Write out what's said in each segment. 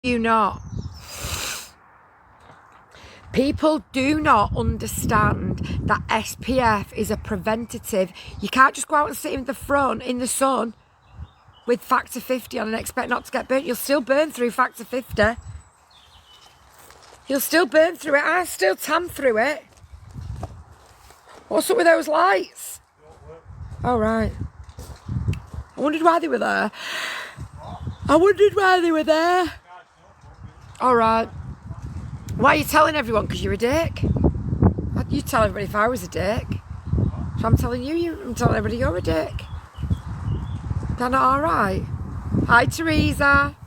you not. People do not understand that SPF is a preventative. You can't just go out and sit in the front in the sun with factor 50 on and expect not to get burnt. You'll still burn through factor 50. You'll still burn through it. I still tan through it. What's up with those lights? Oh, right. I wondered why they were there. All right. Why are you telling everyone? Because you're a dick. You tell everybody if I was a dick. So I'm telling I'm telling everybody you're a dick. They're not all right. Hi, Teresa.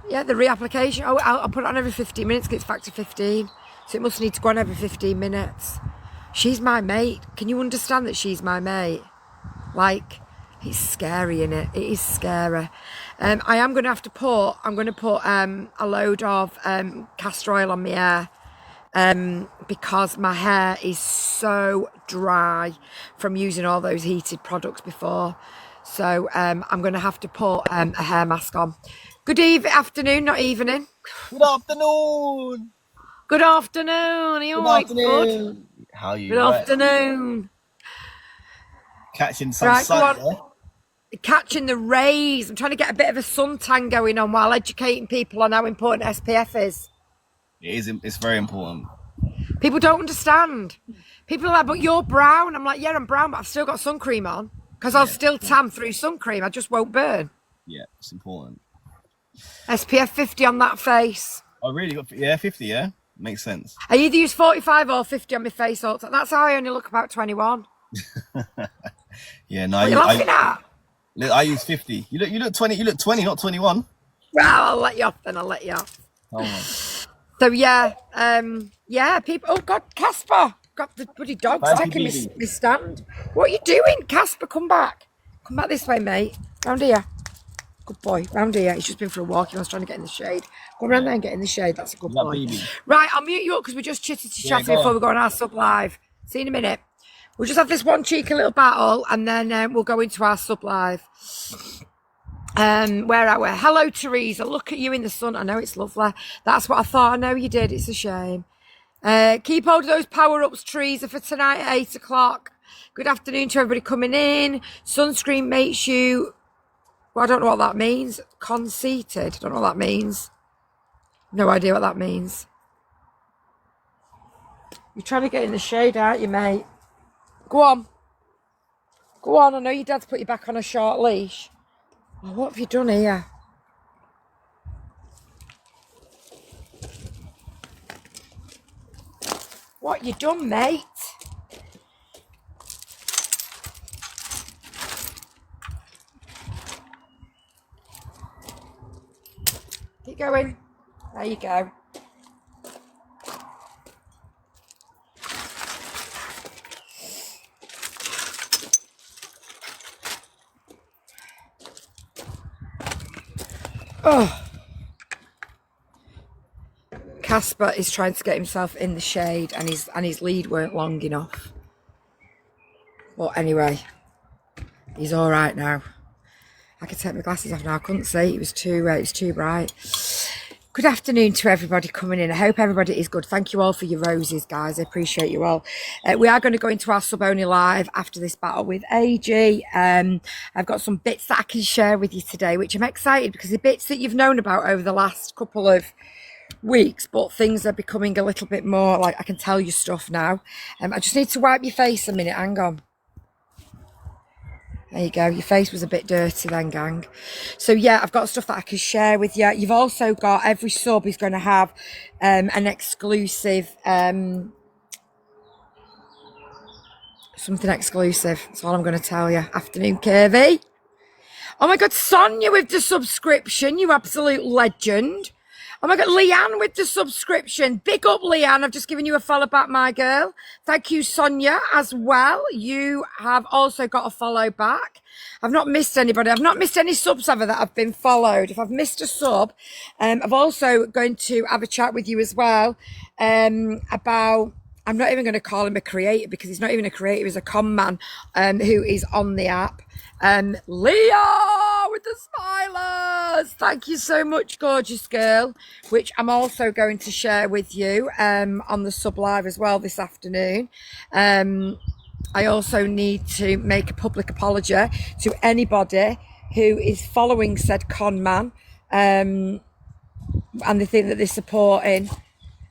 Yeah, the reapplication. Oh, I'll put it on every 15 minutes because it's factor 15. So it must need to go on every 15 minutes. She's my mate. Can you understand that she's my mate? Like, it's scary, innit? It is scary. I am going to have to put, I'm going to put a load of castor oil on my hair because my hair is so dry from using all those heated products before. So I'm going to have to put a hair mask on. Good afternoon, not evening. Good afternoon. Good afternoon. Are you all right, bud? How are you? Good afternoon. Catching some sun, yeah? Catching the rays. I'm trying to get a bit of a suntan going on while educating people on how important SPF is. It's very important. People don't understand. People are like, but you're brown. I'm like, yeah, I'm brown, but I've still got sun cream on because I'll still tan through sun cream. I just won't burn. Yeah, it's important. SPF 50 on that face. Oh, really? Yeah, 50, yeah? Makes sense. I either use 45 or 50 on my face all the time. That's how I only look about 21. Yeah, no. What are you laughing at? I use 50. You look 20. You look 20, not 21. Well, I'll let you off then. I'll let you off. Oh, so yeah, people. Oh God, Casper, got the bloody dog's taking me stand. What are you doing, Casper? Come back. Come back this way, mate. Round here. Good boy. Round here. He's just been for a walk. He was trying to get in the shade. Go around there and get in the shade. That's a good boy. Baby. Right, I'll mute you up because we just chitted to chatting before we go on our sub live. See you in a minute. We'll just have this one cheeky little battle and then we'll go into our sub live. Where are we? Hello, Teresa. Look at you in the sun. I know it's lovely. That's what I thought. I know you did. It's a shame. Keep hold of those power-ups, Teresa, for tonight at 8 o'clock. Good afternoon to everybody coming in. Sunscreen makes you... Well, I don't know what that means. Conceited. I don't know what that means. No idea what that means. You're trying to get in the shade, aren't you, mate? Go on. Go on. I know your dad's put you back on a short leash. Oh, what have you done here? What you done, mate? Keep going. There you go. Oh. Casper is trying to get himself in the shade and his lead weren't long enough. But anyway, he's all right now. I could take my glasses off now. I couldn't see. It was too bright. Good afternoon to everybody coming in. I hope everybody is good. Thank you all for your roses, guys. I appreciate you all. We are going to go into our sub-only live after this battle with AG. I've got some bits that I can share with you today, which I'm excited because the bits that you've known about over the last couple of weeks, but things are becoming a little bit more like I can tell you stuff now. I just need to wipe your face a minute. Hang on. There you go. Your face was a bit dirty then, gang. So yeah, I've got stuff that I can share with you. You've also got every sub is going to have an exclusive, something exclusive. That's all I'm going to tell you. Afternoon, Curvy. Oh my God, Sonia with the subscription. You absolute legend. Oh my God, Leanne with the subscription. Big up, Leanne. I've just given you a follow back, my girl. Thank you, Sonia, as well. You have also got a follow back. I've not missed anybody. I've not missed any subs ever that have been followed. If I've missed a sub, I've also going to have a chat with you as well about... I'm not even going to call him a creator because he's not even a creator. He's a con man who is on the app. Leah with the smilers. Thank you so much, gorgeous girl, which I'm also going to share with you on the sub live as well this afternoon. I also need to make a public apology to anybody who is following said con man and they think that they're supporting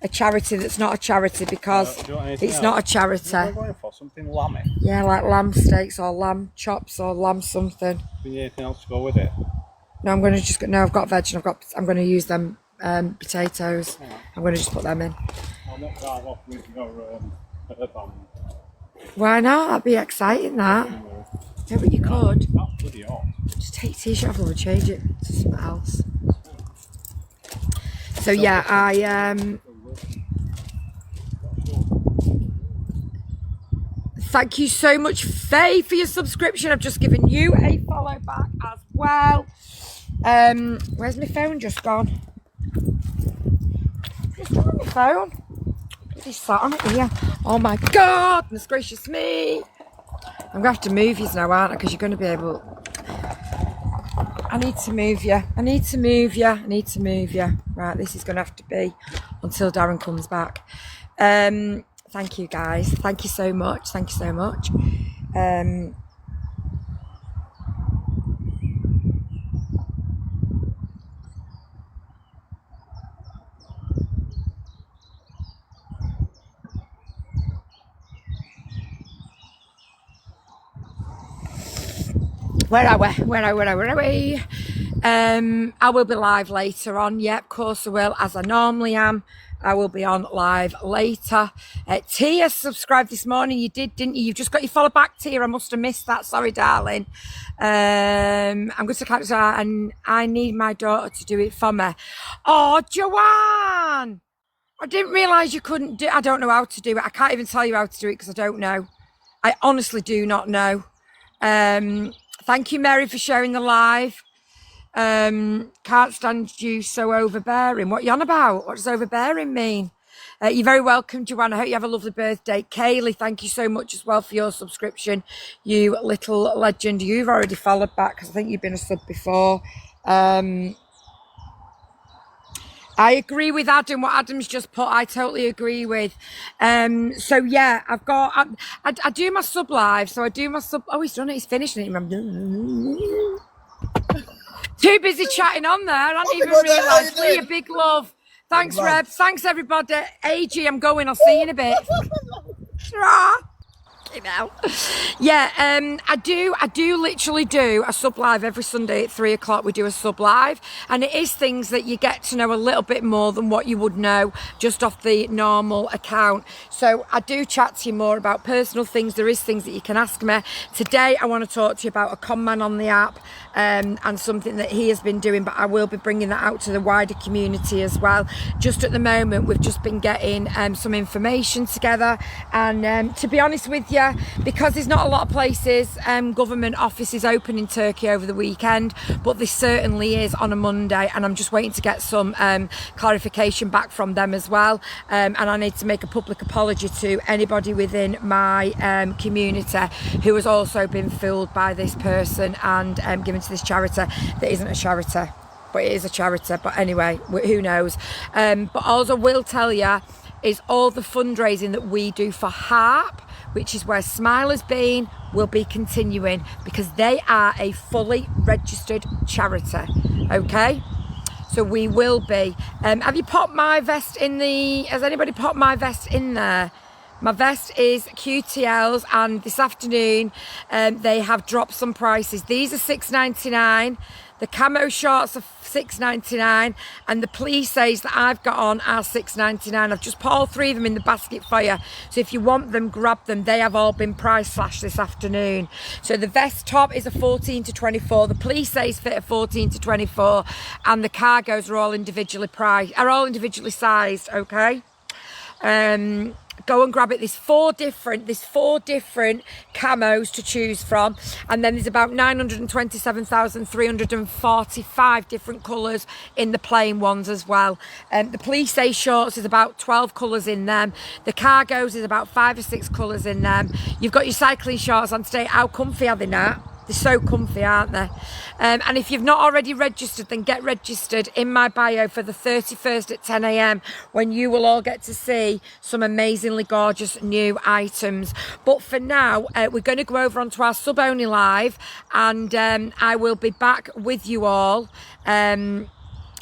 a charity that's not a charity, because it's not a charity. We're going for something lammy. Yeah, like lamb steaks or lamb chops or lamb something. Do you need anything else to go with it? No, I'm going to just, no, I've got veg and I'm going to use them potatoes. Right. I'm going to just put them in. I'll not drive off with your Why not? That'd be exciting, that. Yeah, but you could. That's bloody hot. Just take your t-shirt off and change it to something else. So yeah, thank you so much, Faye, for your subscription. I've just given you a follow back as well. Where's my phone just gone? Just on my phone. It's sat on it here. Oh my God, goodness gracious me. I'm going to have to move you now, aren't I? Because you're going to be able... I need to move you. I need to move you. I need to move you. Right, this is going to have to be until Darren comes back. Thank you, guys. Thank you so much. Thank you so much. Where are we? I will be live later on. Yeah, of course I will, as I normally am. I will be on live later. Tia subscribed this morning. You did, didn't you? You've just got your follow back, Tia. I must have missed that. Sorry, darling. I'm going to catch that, and I need my daughter to do it for me. Oh, Joanne! I didn't realise you couldn't do. I don't know how to do it. I can't even tell you how to do it because I don't know. I honestly do not know. Thank you, Mary, for sharing the live. Can't stand you so overbearing. What are you on about? What does overbearing mean? You're very welcome, Joanne. I hope you have a lovely birthday. Kaylee, thank you so much as well for your subscription. You little legend. You've already followed back because I think you've been a sub before. I agree with Adam. What Adam's just put, I totally agree with. So yeah, I've got, I do my sub live. So I do my sub. Oh, he's done it. He's finishing it. Too busy chatting on there. I didn't even realise. Leah, big love. Thanks, Reb. Thanks, everybody. AG, I'm going. I'll see you in a bit. Yeah, I do literally do a sub live every Sunday at 3 o'clock. We do a sub live, and it is things that you get to know a little bit more than what you would know just off the normal account. So I do chat to you more about personal things. There is things that you can ask me. Today I want to talk to you about a con man on the app and something that he has been doing, but I will be bringing that out to the wider community as well. Just at the moment, we've just been getting some information together, and to be honest with you, because there's not a lot of places, government offices open in Turkey over the weekend, but this certainly is on a Monday, and I'm just waiting to get some clarification back from them as well. And I need to make a public apology to anybody within my community who has also been fooled by this person and given to this charity that isn't a charity, but it is a charity. But anyway, who knows? But all I will tell you is all the fundraising that we do for HARP, which is where Smile has been, will be continuing because they are a fully registered charity. Okay, so we will be. Have you popped my vest in the? Has anybody popped my vest in there? My vest is QTL's, and this afternoon they have dropped some prices. These are $6.99. The camo shorts are $6.99, and the plissés that I've got on are $6.99. I've just put all three of them in the basket for you. So if you want them, grab them. They have all been price slashed this afternoon. So the vest top is a 14 to 24. The plissés fit a 14 to 24, and the cargos are all individually sized. Okay. Go and grab it. There's four different camos to choose from, and then there's about 927,345 different colours in the plain ones as well. The plissé shorts is about 12 colours in them. The cargos is about 5 or 6 colours in them. You've got your cycling shorts on today. How comfy are they, Nat? They're so comfy, aren't they? And if you've not already registered, then get registered in my bio for the 31st at 10 a.m. when you will all get to see some amazingly gorgeous new items. But for now, we're going to go over onto our sub-only live, and I will be back with you all.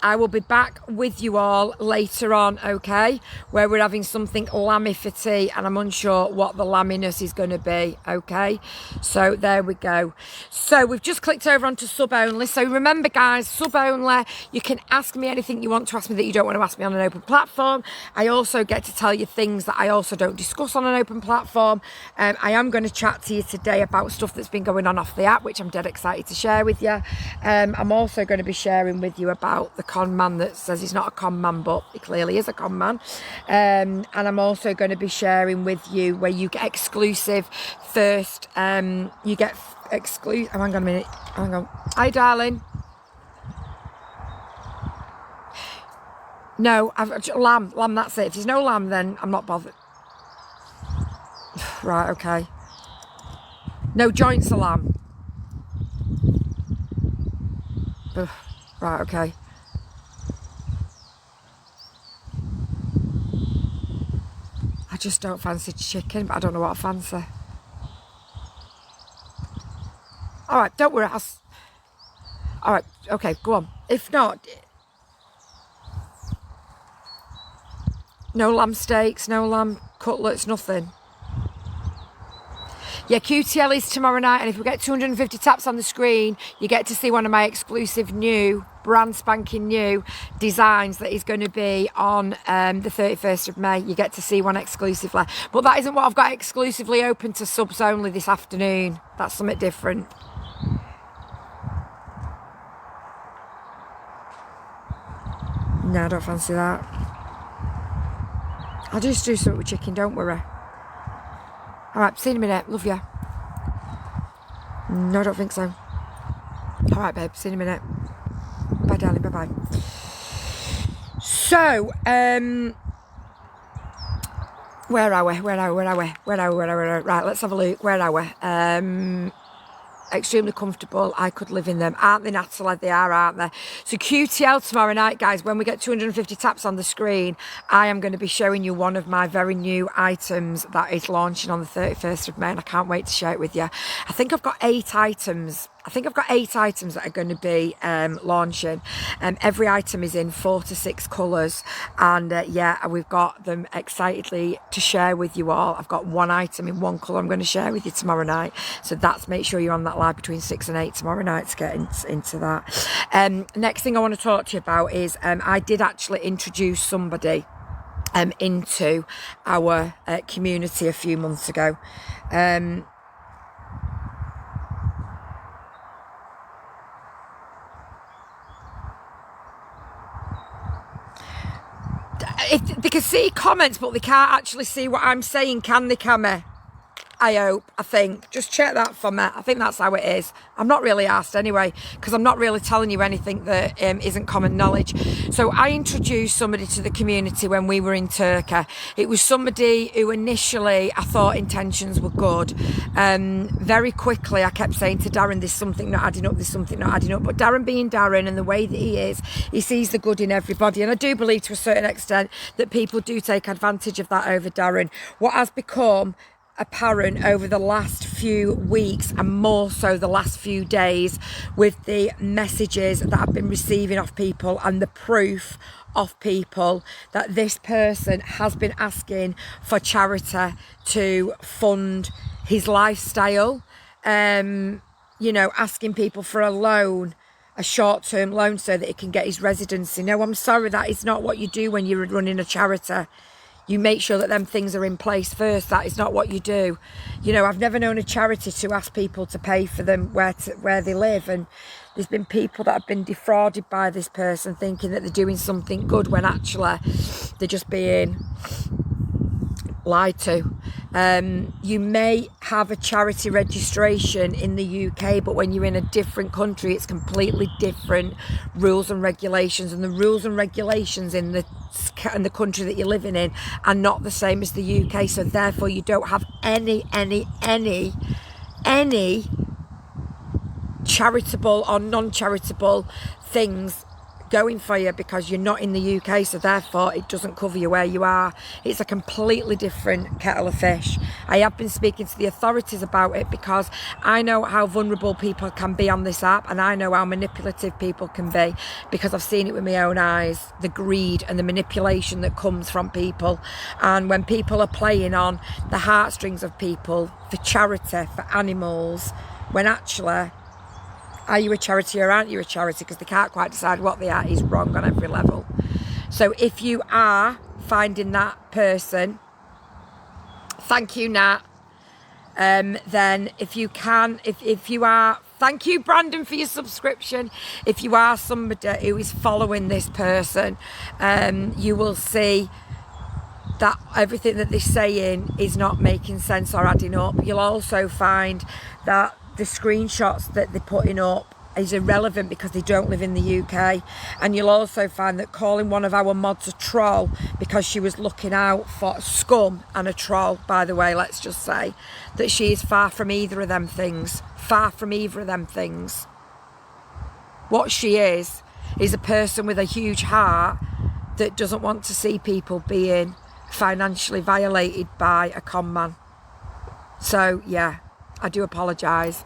I will be back with you all later on, okay, where we're having something lammy for tea, and I'm unsure what the lamminess is going to be, okay. So there we go. So we've just clicked over onto sub only. So remember, guys, sub only, you can ask me anything you want to ask me that you don't want to ask me on an open platform. I also get to tell you things that I also don't discuss on an open platform. I am going to chat to you today about stuff that's been going on off the app, which I'm dead excited to share with you. I'm also going to be sharing with you about the con man that says he's not a con man, but he clearly is a con man. And I'm also going to be sharing with you where you get exclusive first. You get exclusive. Oh, hang on a minute. Hang on. Hi, darling. No, lamb. That's it. If there's no lamb, then I'm not bothered. Right. Okay. No joints of lamb. Ugh. Right. Okay. I just don't fancy chicken, but I don't know what I fancy. All right, don't worry. All right, okay, go on. If not, no lamb steaks, no lamb cutlets, nothing. Yeah, QTL is tomorrow night, and if we get 250 taps on the screen, you get to see one of my exclusive new, brand spanking new designs that is going to be on the 31st of May. You get to see one exclusively. But that isn't what I've got exclusively open to subs only this afternoon. That's something different. No, I don't fancy that. I'll just do something with chicken, don't worry. All right, see you in a minute. Love you. No, I don't think so. All right, babe. See you in a minute. Bye, darling. Bye-bye. So, where are we? Right, let's have a look. Where are we? Extremely comfortable. I could live in them. Aren't they, Natalie? They are, aren't they? So QTL tomorrow night, guys, when we get 250 taps on the screen, I am going to be showing you one of my very new items that is launching on the 31st of May, and I can't wait to share it with you. I think I've got 8 items. That are going to be launching. Every item is in 4 to 6 colours, and yeah, we've got them excitedly to share with you all. I've got one item in one colour I'm going to share with you tomorrow night, so make sure you're on that live between 6 and 8 tomorrow night to get into that. Next thing I want to talk to you about is I did actually introduce somebody into our community a few months ago. If they can see comments, but they can't actually see what I'm saying, can they, Cammy? I hope, I think. Just check that for me. I think that's how it is. I'm not really asked anyway, because I'm not really telling you anything that isn't common knowledge. So I introduced somebody to the community when we were in Turkey. It was somebody who initially I thought intentions were good. Very quickly I kept saying to Darren, there's something not adding up, there's something not adding up. But Darren being Darren and the way that he is, he sees the good in everybody. And I do believe to a certain extent that people do take advantage of that over Darren. What has become apparent over the last few weeks, and more so the last few days, with the messages that I've been receiving off people and the proof of people, that this person has been asking for charity to fund his lifestyle, you know, asking people for a loan, a short-term loan, so that he can get his residency. No, I'm sorry, that is not what you do when you're running a charity. You make sure that them things are in place first. That is not what you do. You know, I've never known a charity to ask people to pay for them where they live. And there's been people that have been defrauded by this person, thinking that they're doing something good when actually they're just being lied to. You may have a charity registration in the UK, but when you're in a different country, it's completely different rules and regulations, and the rules and regulations in the country that you're living in are not the same as the UK. So therefore you don't have any charitable or non-charitable things going for you because you're not in the UK, so therefore it doesn't cover you where you are. It's a completely different kettle of fish. I have been speaking to the authorities about it because I know how vulnerable people can be on this app, and I know how manipulative people can be because I've seen it with my own eyes, the greed and the manipulation that comes from people. And when people are playing on the heartstrings of people for charity, for animals, when actually, are you a charity or aren't you a charity? Because they can't quite decide what they are, is wrong on every level. So if you are finding that person, thank you, Nat. Then if you can, if you are, thank you, Brandon, for your subscription. If you are somebody who is following this person, you will see that everything that they're saying is not making sense or adding up. You'll also find that the screenshots that they're putting up is irrelevant because they don't live in the UK. And you'll also find that calling one of our mods a troll because she was looking out for scum, and a troll, by the way, let's just say, that she is far from either of them things. Far from either of them things. What she is a person with a huge heart that doesn't want to see people being financially violated by a con man. So yeah, I do apologise.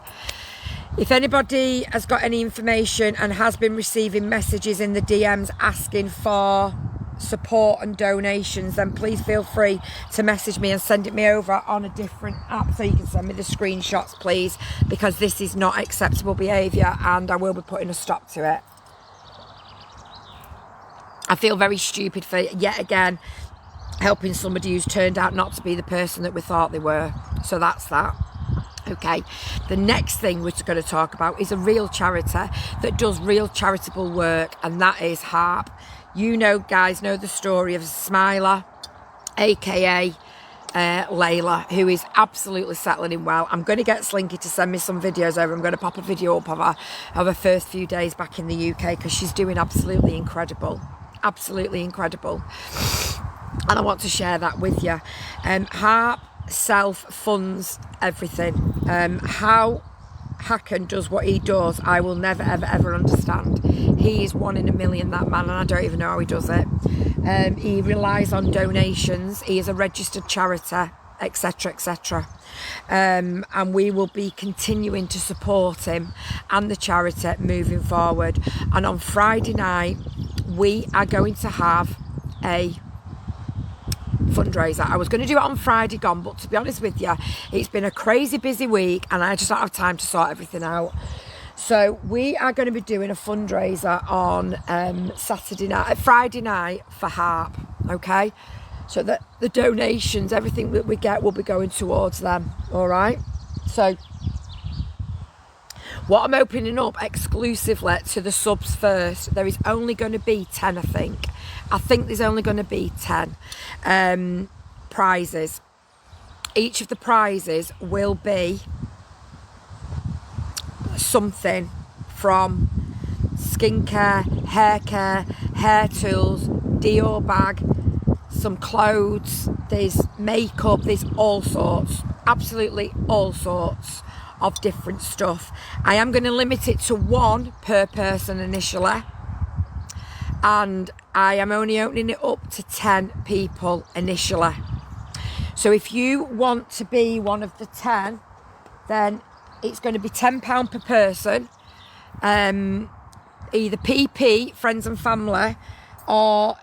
If anybody has got any information and has been receiving messages in the DMs asking for support and donations, then please feel free to message me and send it me over on a different app so you can send me the screenshots, please, because this is not acceptable behaviour and I will be putting a stop to it. I feel very stupid for, yet again, helping somebody who's turned out not to be the person that we thought they were. So that's that. Okay, the next thing we're going to talk about is a real charity that does real charitable work, and that is HARP. You know, guys, know the story of Smiler, aka Layla, who is absolutely settling in well. I'm going to get Slinky to send me some videos over. I'm going to pop a video up of her first few days back in the UK because she's doing absolutely incredible. Absolutely incredible. And I want to share that with you. HARP self-funds everything. How Hacken does what he does, I will never ever understand. He is one in a million, that man, and I don't even know how he does it. He relies on donations. He is a registered charity, etc, etc. And we will be continuing to support him and the charity moving forward. And on Friday night we are going to have a fundraiser. I was going to do it on Friday gone, but to be honest with you, it's been a crazy busy week and I just don't have time to sort everything out. So we are going to be doing a fundraiser on Friday night for HARP, okay? So that the donations, everything that we get will be going towards them, all right? So what I'm opening up exclusively to the subs first, there is only going to be 10, I think. I think there's only going to be 10 prizes. Each of the prizes will be something from skincare, hair care, hair tools, Dior bag, some clothes, there's makeup, there's all sorts, absolutely all sorts of different stuff. I am going to limit it to 1 per person initially, and I am only opening it up to 10 people initially. So if you want to be one of the 10, then it's going to be £10 per person, either PP, friends and family, or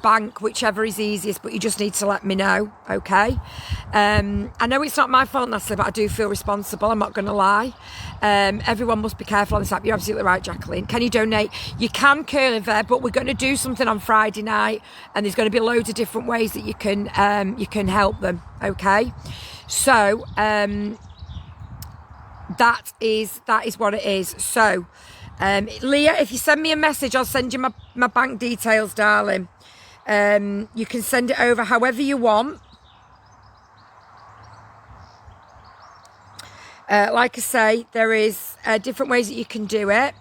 bank, whichever is easiest, but you just need to let me know, okay? I know it's not my fault, Natalie, but I do feel responsible, I'm not going to lie. Everyone must be careful on this app. You're absolutely right, Jacqueline. Can you donate? You can, curly there, but we're going to do something on Friday night, and there's going to be loads of different ways that you can help them, okay? So that is what it is. So Leah, if you send me a message, I'll send you my bank details, darling. You can send it over however you want. Like I say, there is different ways that you can do it.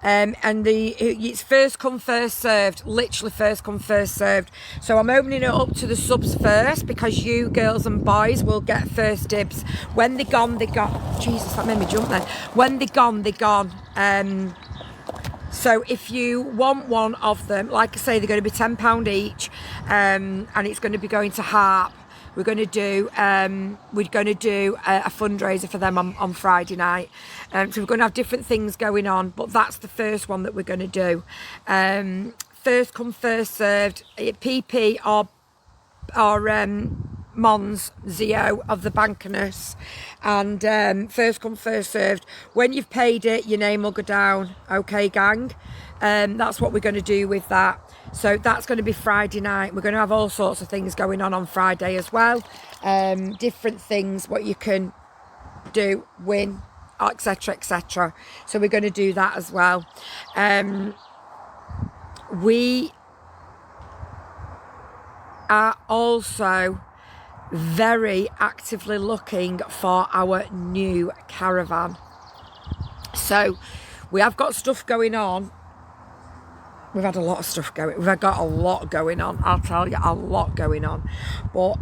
and it's first come first served, literally first come first served. So I'm opening it up to the subs first, because you girls and boys will get first dibs. When they're gone, they're gone. Jesus, that made me jump then. When they're gone, they're gone. So if you want one of them, like I say, they're going to be £10 each, and it's going to be going to Harp. We're going to do a fundraiser for them on Friday night. So we're going to have different things going on, but that's the first one that we're going to do. First come, first served. PP or Mons, Zio of the Bankerness, and first come, first served. When you've paid it, your name will go down. Okay, gang? That's what we're going to do with that. So that's going to be Friday night. We're going to have all sorts of things going on Friday as well. Different things, what you can do, win, etc, etc. So we're going to do that as well. We are also very actively looking for our new caravan. So we have got stuff going on. We've had a lot of stuff going. We've got a lot going on. I'll tell you, a lot going on. But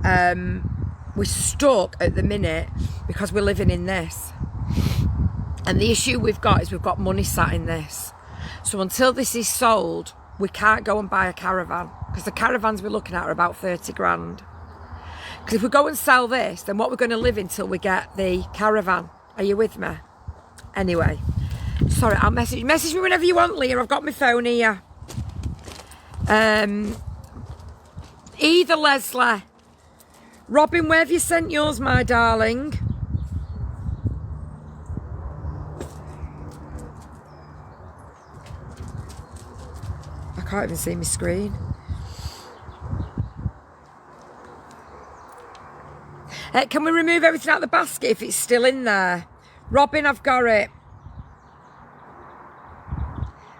we're stuck at the minute because we're living in this. And the issue we've got is we've got money sat in this. So until this is sold, we can't go and buy a caravan, because the caravans we're looking at are about 30 grand. Because if we go and sell this, then what we're going to live in till we get the caravan. Are you with me? Anyway, sorry, I'll message me whenever you want, Leah. I've got my phone here. Either Leslie. Robin, where have you sent yours, my darling? I can't even see my screen. Can we remove everything out of the basket if it's still in there? Robin, I've got it.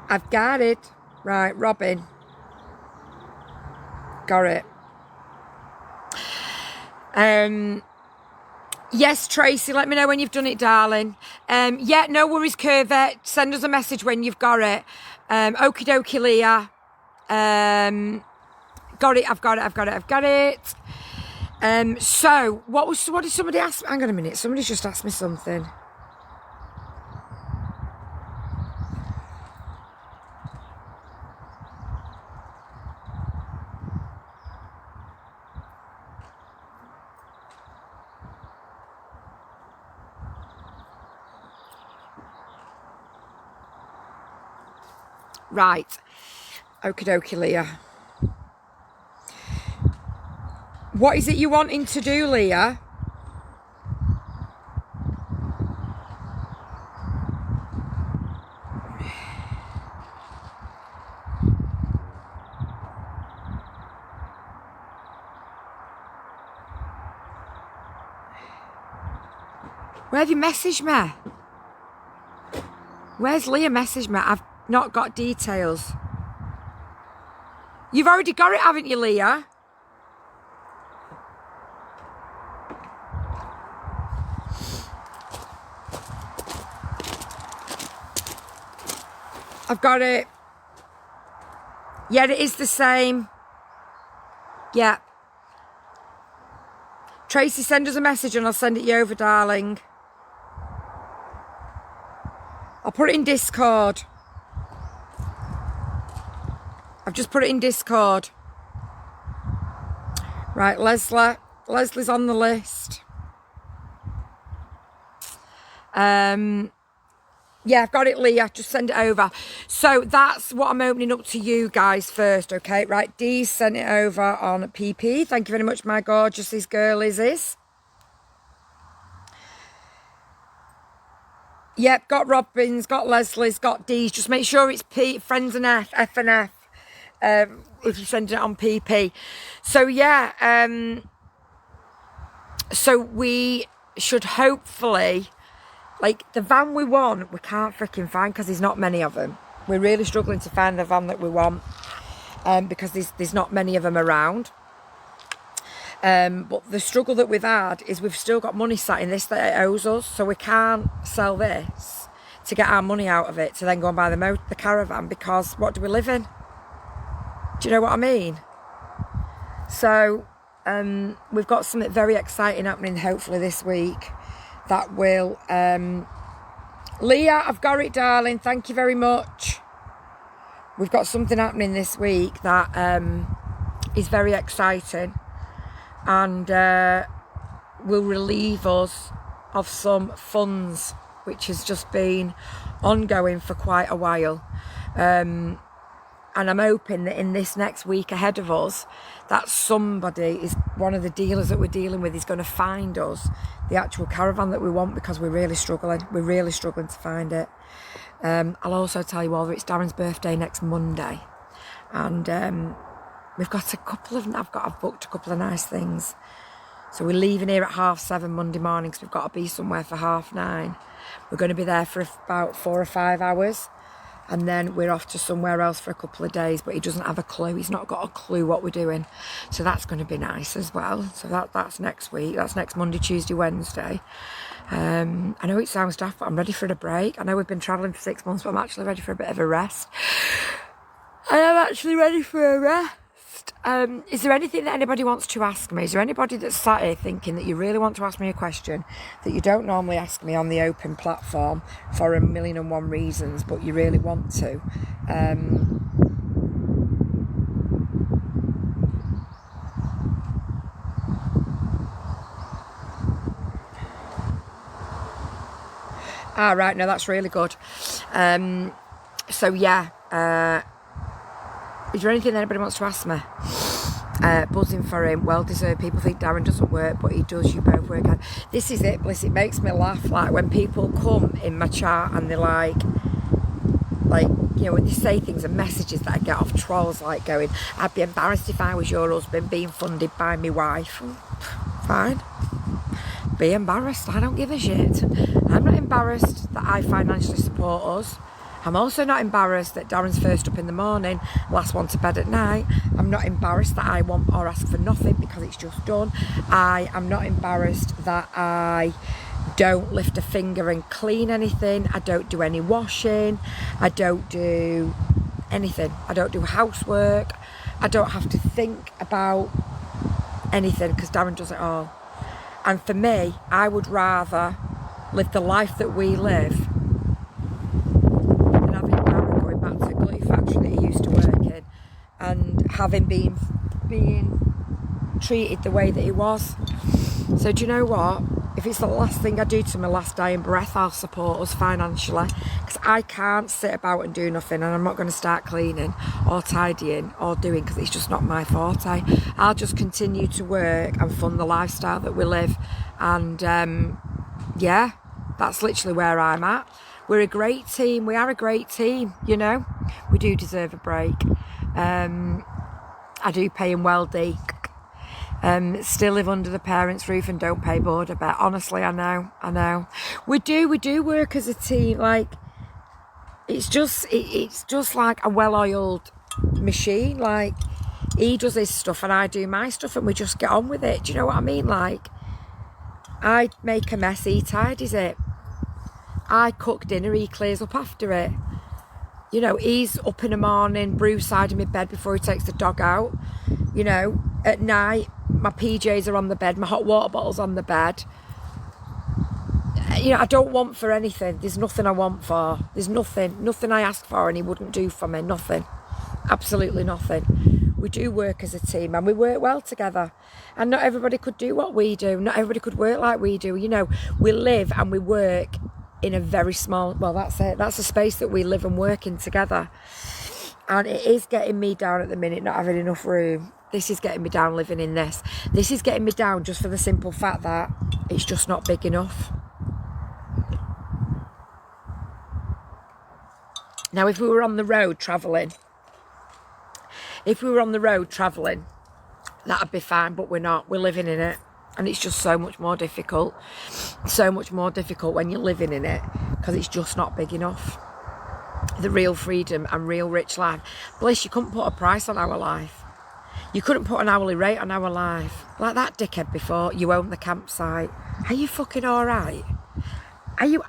I've got it. Right, Robin. Got it. Yes, Tracy, let me know when you've done it, darling. Yeah, no worries, Curvette. Send us a message when you've got it. Okie dokie, Leah. Got it, I've got it. So, what did somebody ask me? Hang on a minute, somebody's just asked me something. Right. Okie dokie, Leah. What is it you wanting to do, Leah? Where have you messaged me? Where's Leah messaged me? I've not got details. You've already got it, haven't you, Leah? I've got it. Yeah, it is the same. Yeah. Tracy, send us a message and I'll send it you over, darling. I'll put it in Discord. I've just put it in Discord. Right, Leslie. Leslie's on the list. Yeah, I've got it, Leah. Just send it over. So that's what I'm opening up to you guys first, okay? Right, Dee sent it over on PP. Thank you very much, my gorgeous this girl is. Yep, got Robin's, got Leslie's, got Dee's. Just make sure it's Friends and F and F. If you send it on PP. So yeah, so we should hopefully, like the van we want, we can't freaking find because there's not many of them. We're really struggling to find the van that we want because there's not many of them around. But the struggle that we've had is we've still got money sat in this that it owes us, so we can't sell this. to get our money out of it to then go and buy the caravan, because what do we live in? Do you know what I mean? So we've got something very exciting happening hopefully this week that will... Leah, I've got it, darling. Thank you very much. We've got something happening this week that is very exciting and will relieve us of some funds, which has just been ongoing for quite a while. And I'm hoping that in this next week ahead of us, that one of the dealers that we're dealing with is going to find us the actual caravan that we want, because we're really struggling to find it. I'll also tell you all that it's Darren's birthday next Monday, and we've got I've booked a couple of nice things. So we're leaving here at 7:30 Monday morning, because we've got to be somewhere for 9:30. We're going to be there for about 4 or 5 hours, and then we're off to somewhere else for a couple of days, but he doesn't have a clue. He's not got a clue what we're doing. So that's going to be nice as well. So that's next week. That's next Monday, Tuesday, Wednesday. I know it sounds daft, but I'm ready for a break. I know we've been travelling for 6 months, but I'm actually ready for a bit of a rest. I am actually ready for a rest. Is there anything that anybody wants to ask me? Is there anybody that's sat here thinking that you really want to ask me a question that you don't normally ask me on the open platform for 1,000,001 reasons, but you really want to? Right, no, that's really good. So yeah, is there anything that anybody wants to ask me? Buzzing for him, well deserved. People think Darren doesn't work, but he does. You both work hard. This is it, Bliss. It makes me laugh, like when people come in my chat and they're like, you know, when they say things and messages that I get off trolls, like going, I'd be embarrassed if I was your husband being funded by my wife. Fine, be embarrassed. I don't give a shit. I'm not embarrassed that I financially support us. I'm also not embarrassed that Darren's first up in the morning, last one to bed at night. I'm not embarrassed that I want or ask for nothing because it's just done. I am not embarrassed that I don't lift a finger and clean anything. I don't do any washing. I don't do anything. I don't do housework. I don't have to think about anything because Darren does it all. And for me, I would rather live the life that we live than having Darren going back to the glue factory that he used to work in and having been treated the way that he was. So do you know what? If it's the last thing I do to my last dying breath, I'll support us financially, because I can't sit about and do nothing, and I'm not going to start cleaning or tidying or doing, because it's just not my forte. I'll just continue to work and fund the lifestyle that we live, and yeah, that's literally where I'm at. We're a great team. We are a great team, you know. We do deserve a break. I do pay him well, Dee. Still live under the parents' roof and don't pay board, I bet. Honestly, I know. We do work as a team. Like, it's just like a well-oiled machine. Like, he does his stuff and I do my stuff and we just get on with it. Do you know what I mean? Like, I make a mess, he tidies it. I cook dinner, he clears up after it. You know, he's up in the morning, brew side of my bed before he takes the dog out. You know, at night, my PJs are on the bed, my hot water bottle's on the bed. You know, I don't want for anything. There's nothing I want for. There's nothing I ask for and he wouldn't do for me. Nothing. Absolutely nothing. We do work as a team and we work well together. And not everybody could do what we do. Not everybody could work like we do. You know, we live and we work in a very small, well, that's it. That's a space that we live and work in together. And it is getting me down at the minute, not having enough room. This is getting me down living in this. This is getting me down just for the simple fact that it's just not big enough. Now, if we were on the road travelling, that'd be fine, but we're not. We're living in it. And it's just so much more difficult. So much more difficult when you're living in it because it's just not big enough. The real freedom and real rich life. Bliss, you couldn't put a price on our life. You couldn't put an hourly rate on our life. Like that dickhead before, you own the campsite. Are you fucking alright? Are you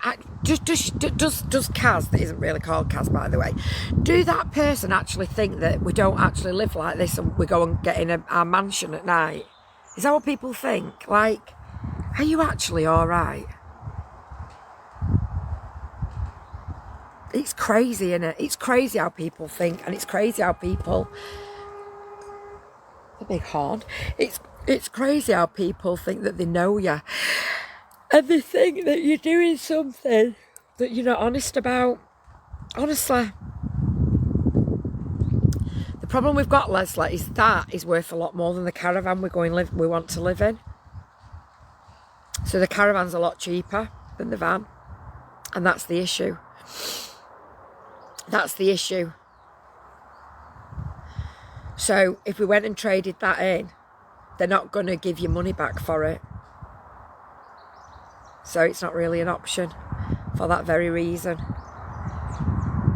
does Kaz, that isn't really called Kaz by the way, do that person actually think that we don't actually live like this and we go and get in our mansion at night? Is that what people think? Like, are you actually all right? It's crazy, isn't it? It's crazy how people think, and it's crazy how people, the big horn, it's crazy how people think that they know you. And they think that you're doing something that you're not honest about. Honestly. The problem we've got, Leslie, is that is worth a lot more than the caravan we want to live in. So the caravan's a lot cheaper than the van. And that's the issue. That's the issue. So if we went and traded that in, they're not going to give you money back for it. So it's not really an option for that very reason.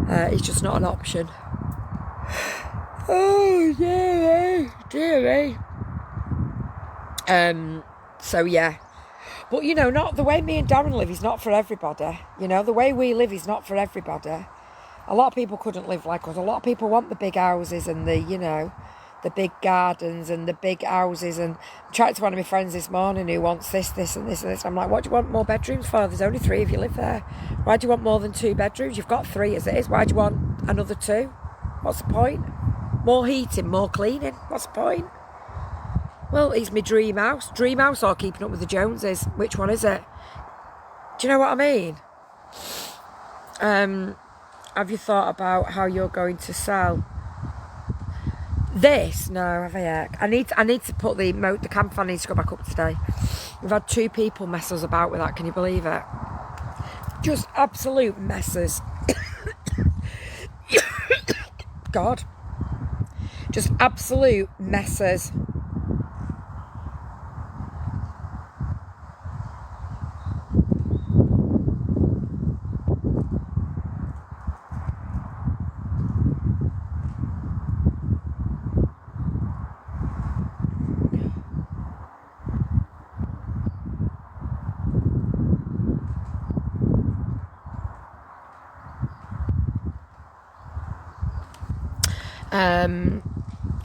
It's just not an option. Oh, dear me. So yeah. But you know, not the way me and Darren live is not for everybody. You know, the way we live is not for everybody. A lot of people couldn't live like us. A lot of people want the big houses and the, you know, the big gardens and the big houses. And I chatted to one of my friends this morning who wants this and this and this. I'm like, what do you want more bedrooms for? There's only 3 of you live there. Why do you want more than 2 bedrooms? You've got 3 as it is. Why do you want another 2? What's the point? More heating, more cleaning. What's the point? Well, it's my dream house. Dream house or keeping up with the Joneses? Which one is it? Do you know what I mean? Have you thought about how you're going to sell this? No, have I yet? I need to put the camp fan needs to go back up today. We've had 2 people mess us about with that. Can you believe it? Just absolute messes. God. Just absolute messes.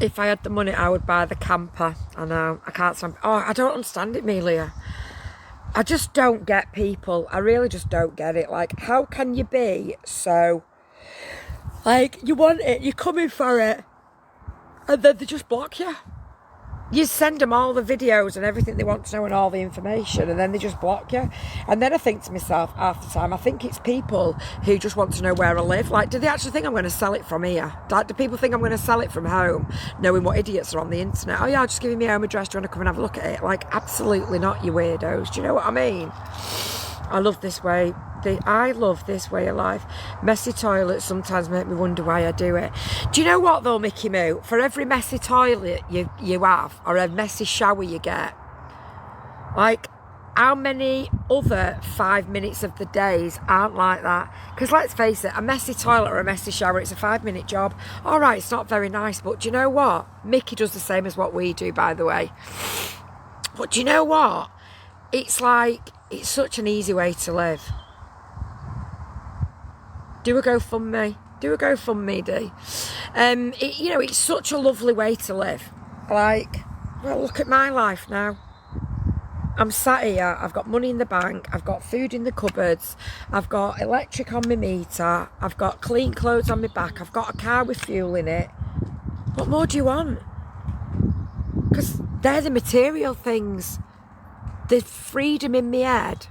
If I had the money, I would buy the camper. I know, I can't stand. Oh, I don't understand it, Melia. I just don't get people. I really just don't get it. Like, how can you be so, like, you want it, you're coming for it, and then they just block you. You send them all the videos and everything they want to know and all the information, and then they just block you. And then I think to myself, half the time, I think it's people who just want to know where I live. Like, do they actually think I'm going to sell it from here? Like, do people think I'm going to sell it from home, knowing what idiots are on the internet? Oh yeah, I'll just give you my home address. Do you want to come and have a look at it? Like, absolutely not, you weirdos. Do you know what I mean? I love this way. I love this way of life. Messy toilets sometimes make me wonder why I do it. Do you know what though, Mickey Moo? For every messy toilet you have, or a messy shower you get, like, how many other 5 minutes of the days aren't like that? Because let's face it, a messy toilet or a messy shower, it's a 5-minute job. All right, it's not very nice, but do you know what? Mickey does the same as what we do, by the way. But do you know what? It's like, it's such an easy way to live. Do a GoFundMe. Do a GoFundMe, D. You know, it's such a lovely way to live. Like, well, look at my life now. I'm sat here, I've got money in the bank, I've got food in the cupboards, I've got electric on my meter, I've got clean clothes on my back, I've got a car with fuel in it. What more do you want? Because they're the material things. The freedom in my head.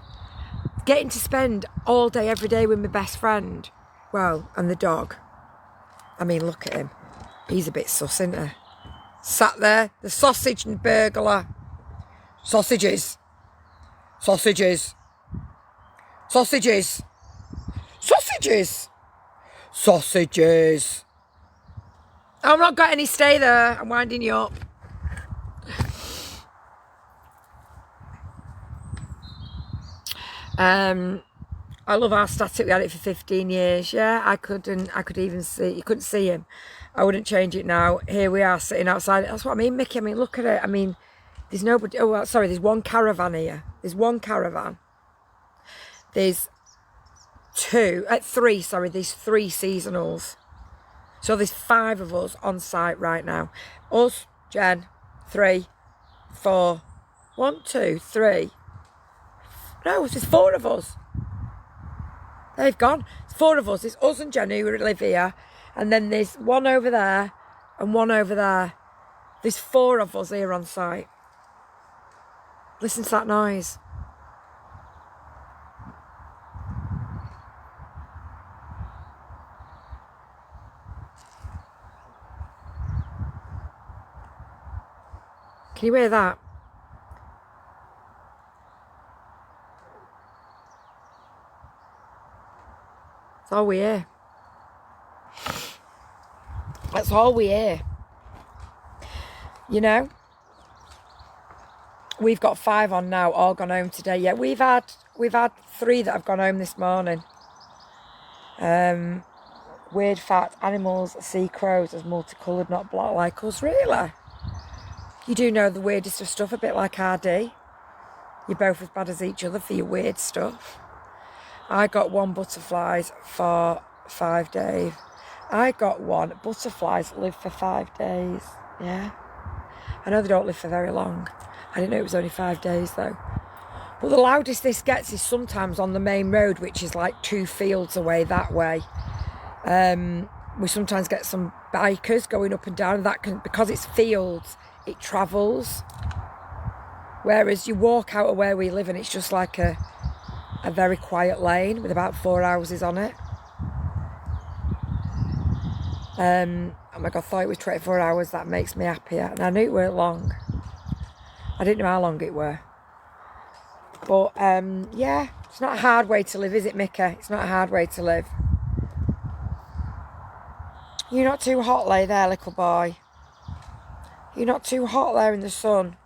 Getting to spend all day, every day with my best friend. Well, and the dog. I mean, look at him. He's a bit sus, isn't he? Sat there, the sausage and burglar. Sausages. Sausages. Sausages. Sausages. Sausages. I've not got any, stay there. I'm winding you up. I love our static. We had it for 15 years. Yeah, I could even see, you couldn't see him. I wouldn't change it now. Here we are sitting outside. That's what I mean, Mickey. I mean, look at it. I mean, there's nobody. Oh, sorry, there's one caravan here. There's one caravan. there's three seasonals. So there's 5 of us on site right now. Us, Jen, 3, 4, 1, 2, 3. No, there's 4 of us. They've gone. It's 4 of us. It's us and Jen who live here. And then there's 1 over there and 1 over there. There's 4 of us here on site. Listen to that noise. Can you hear that? That's all we hear. That's all we hear. You know? We've got 5 on now, all gone home today. Yeah, we've had 3 that have gone home this morning. Weird fact, animals see crows as multicoloured, not black like us. Really? You do know the weirdest of stuff, a bit like RD. You're both as bad as each other for your weird stuff. I got 1 butterflies for 5 days. I got 1 butterflies live for 5 days. Yeah. I know they don't live for very long. I didn't know it was only 5 days though. But the loudest this gets is sometimes on the main road, which is like 2 fields away that way. We sometimes get some bikers going up and down. That can, because it's fields, it travels. Whereas you walk out of where we live and it's just like a very quiet lane with about 4 houses on it. Oh my God, I thought it was 24 hours. That makes me happier. And I knew it weren't long. I didn't know how long it were. But yeah, it's not a hard way to live, is it, Mickey? It's not a hard way to live. You're not too hot, lay there, little boy. You're not too hot there in the sun.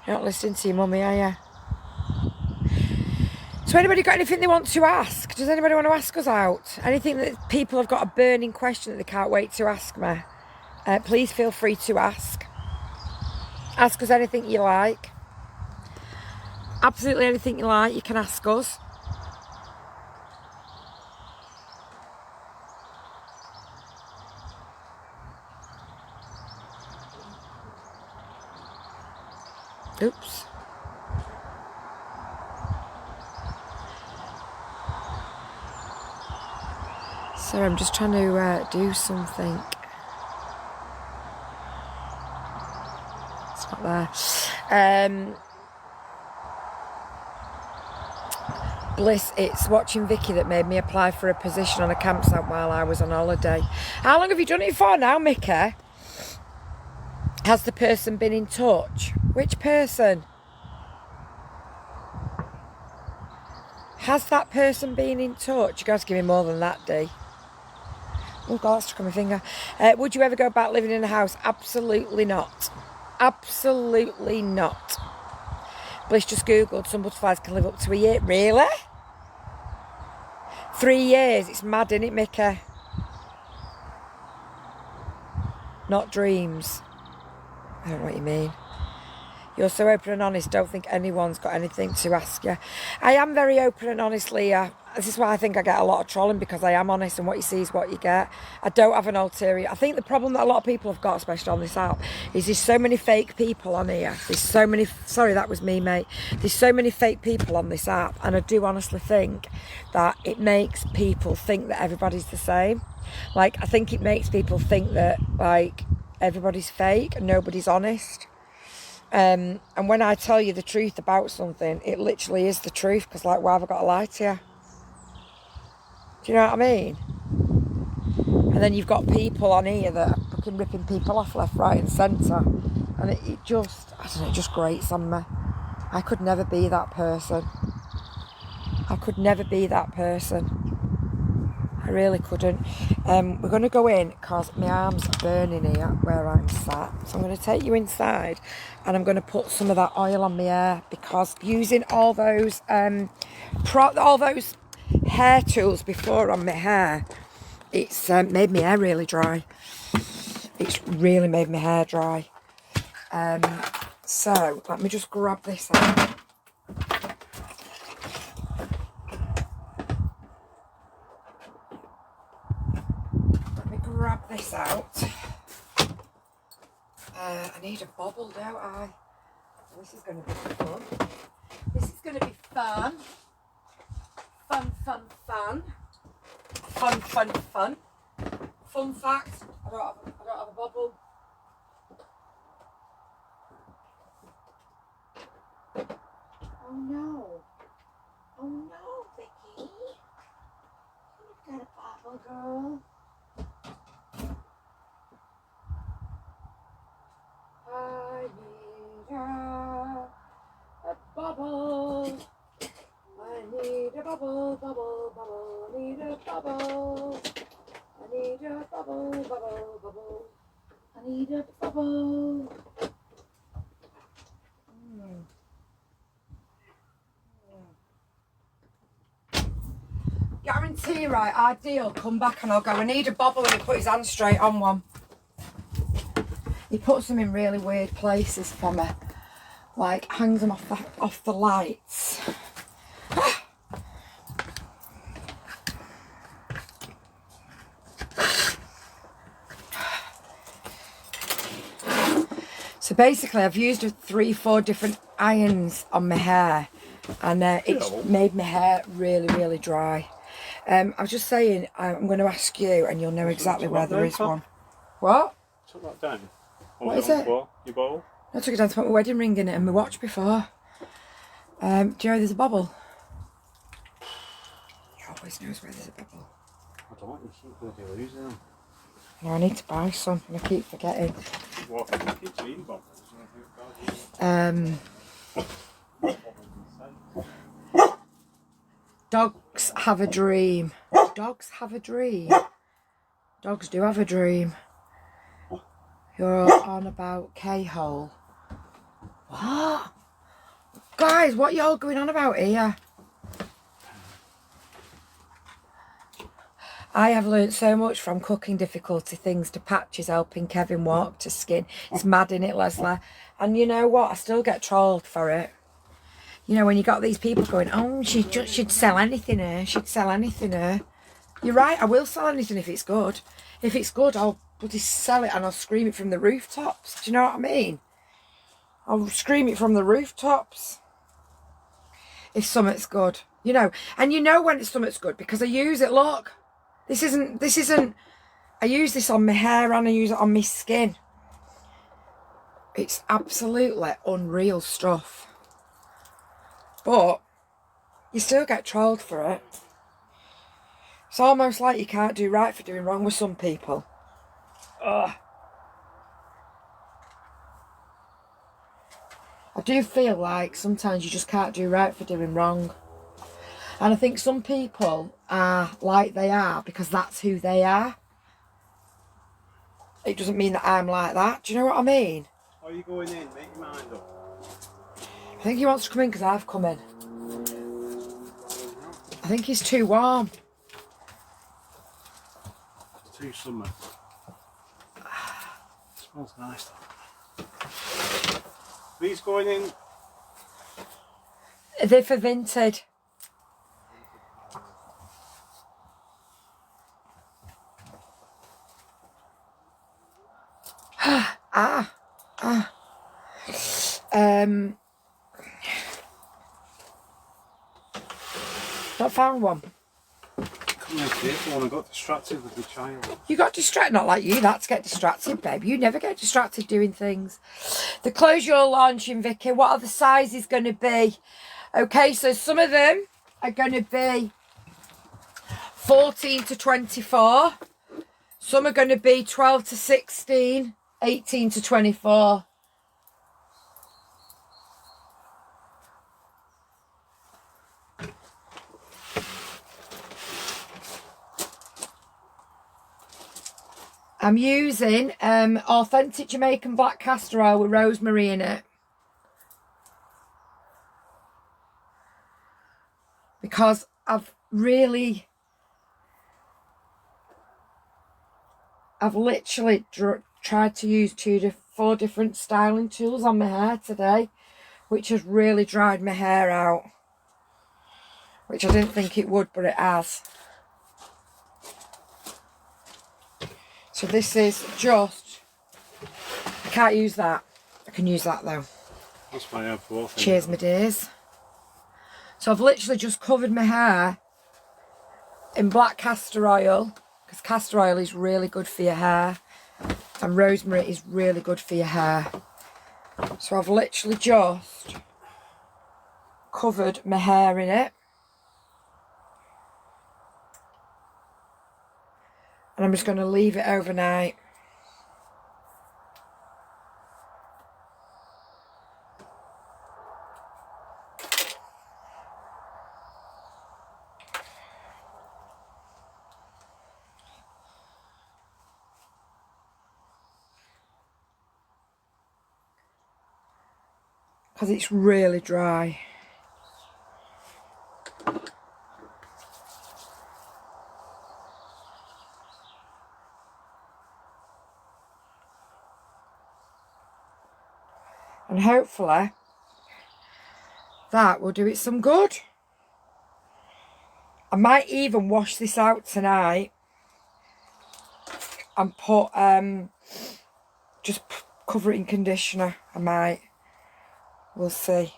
You're not listening to your mummy, are you? So anybody got anything they want to ask? Does anybody want to ask us out? Anything that people have got a burning question that they can't wait to ask me? Please feel free to ask. Ask us anything you like. Absolutely anything you like, you can ask us. Oops. So I'm just trying to do something. It's not there. Bliss, it's watching Vicky that made me apply for a position on a campsite while I was on holiday. How long have you done it for now, Mickey? Has the person been in touch? Which person? Has that person been in touch? You're going to have to give me more than that, Dee. Oh God, that's stuck on my finger. Would you ever go back living in a house? Absolutely not. Absolutely not. Bliss just googled, some butterflies can live up to a year. Really? 3 years. It's mad, isn't it, Mickey? Not dreams. I don't know what you mean. You're so open and honest, don't think anyone's got anything to ask you. I am very open and honest, Leah. This is why I think I get a lot of trolling, because I am honest and what you see is what you get. I don't have an ulterior. I think the problem that a lot of people have got, especially on this app, is there's so many fake people on here. There's so many, sorry, that was me, mate. There's so many fake people on this app, and I do honestly think that it makes people think that everybody's the same. Like, I think it makes people think that, like, everybody's fake and nobody's honest. And when I tell you the truth about something, it literally is the truth, because, like, why have I got to lie to you? Do you know what I mean? And then you've got people on here that are fucking ripping people off left, right and centre, and it just, I don't know, it just grates on me. I could never be that person. I could never be that person. I really couldn't. We're going to go in because my arm's burning here where I'm sat. So I'm going to take you inside and I'm going to put some of that oil on my hair, because using all those hair tools before on my hair, it's made my hair really dry. It's really made my hair dry. So let me just grab this out. out. I need a bobble, don't I? This is going to be fun. This is going to be fun. Fun, fun, fun. Fun, fun, fun. Fun fact, I don't have a bobble. Oh no. Oh no, Vicky. You've got a bobble, girl. I need a bubble. I need a bubble, bubble, bubble. I need a bubble. I need a bubble, bubble, bubble. I need a bubble. Guarantee, right, ideal. Come back and I'll go, I need a bubble, and he put his hand straight on one. He puts them in really weird places for me. Like, hangs them off the lights. So basically, I've used 3-4 different irons on my hair, and it's made my hair really, really dry. I was just saying, I'm going to ask you, and you'll know exactly where there is one. What? Took that down. What is it? Your bowl? I took it down to put my wedding ring in it and my watch before. Do you know there's a bobble? He always knows where there's a bobble. I don't you keep bloody losing them. No, I need to buy some and I keep forgetting. What? You keep eating bobbles. Dogs have a dream. Dogs have a dream. Dogs do have a dream. You're on about K-hole. What? Guys, what y'all going on about here? I have learnt so much from cooking difficulty things to patches helping Kevin walk to skin. It's mad, innit, Leslie? And you know what? I still get trolled for it. You know, when you got these people going, oh, she'd sell anything here. She'd sell anything here. You're right, I will sell anything if it's good. If it's good, I'll bloody sell it and I'll scream it from the rooftops. Do you know what I mean? I'll scream it from the rooftops. If something's good. You know, and you know when something's good because I use it, look. This isn't, I use this on my hair and I use it on my skin. It's absolutely unreal stuff. But you still get trolled for it. It's almost like you can't do right for doing wrong with some people. Ugh. I do feel like sometimes you just can't do right for doing wrong. And I think some people are like they are because that's who they are. It doesn't mean that I'm like that. Do you know what I mean? Are you going in? Make your mind up. I think he wants to come in because I've come in. I think he's too warm. It's too summer. It smells nice though. These going in? They're for Vinted. Not found one. Come on, careful, I got distracted with the child. You got distracted, not like you, that's get distracted, babe. You never get distracted doing things. The clothes you're launching, Vicky, what are the sizes going to be? Okay, so some of them are going to be 14 to 24. Some are going to be 12 to 16, 18 to 24. I'm using authentic Jamaican black castor oil with rosemary in it. Because I've literally tried to use 4 different styling tools on my hair today, which has really dried my hair out. Which I didn't think it would, but it has. So this is just, I can't use that. I can use that though. That's my air for Cheers, my dears. So I've literally just covered my hair in black castor oil, because castor oil is really good for your hair, and rosemary is really good for your hair. So I've literally just covered my hair in it. And I'm just going to leave it overnight. Because it's really dry. And hopefully that will do it some good. I might even wash this out tonight and put just cover it in conditioner. I might. We'll see.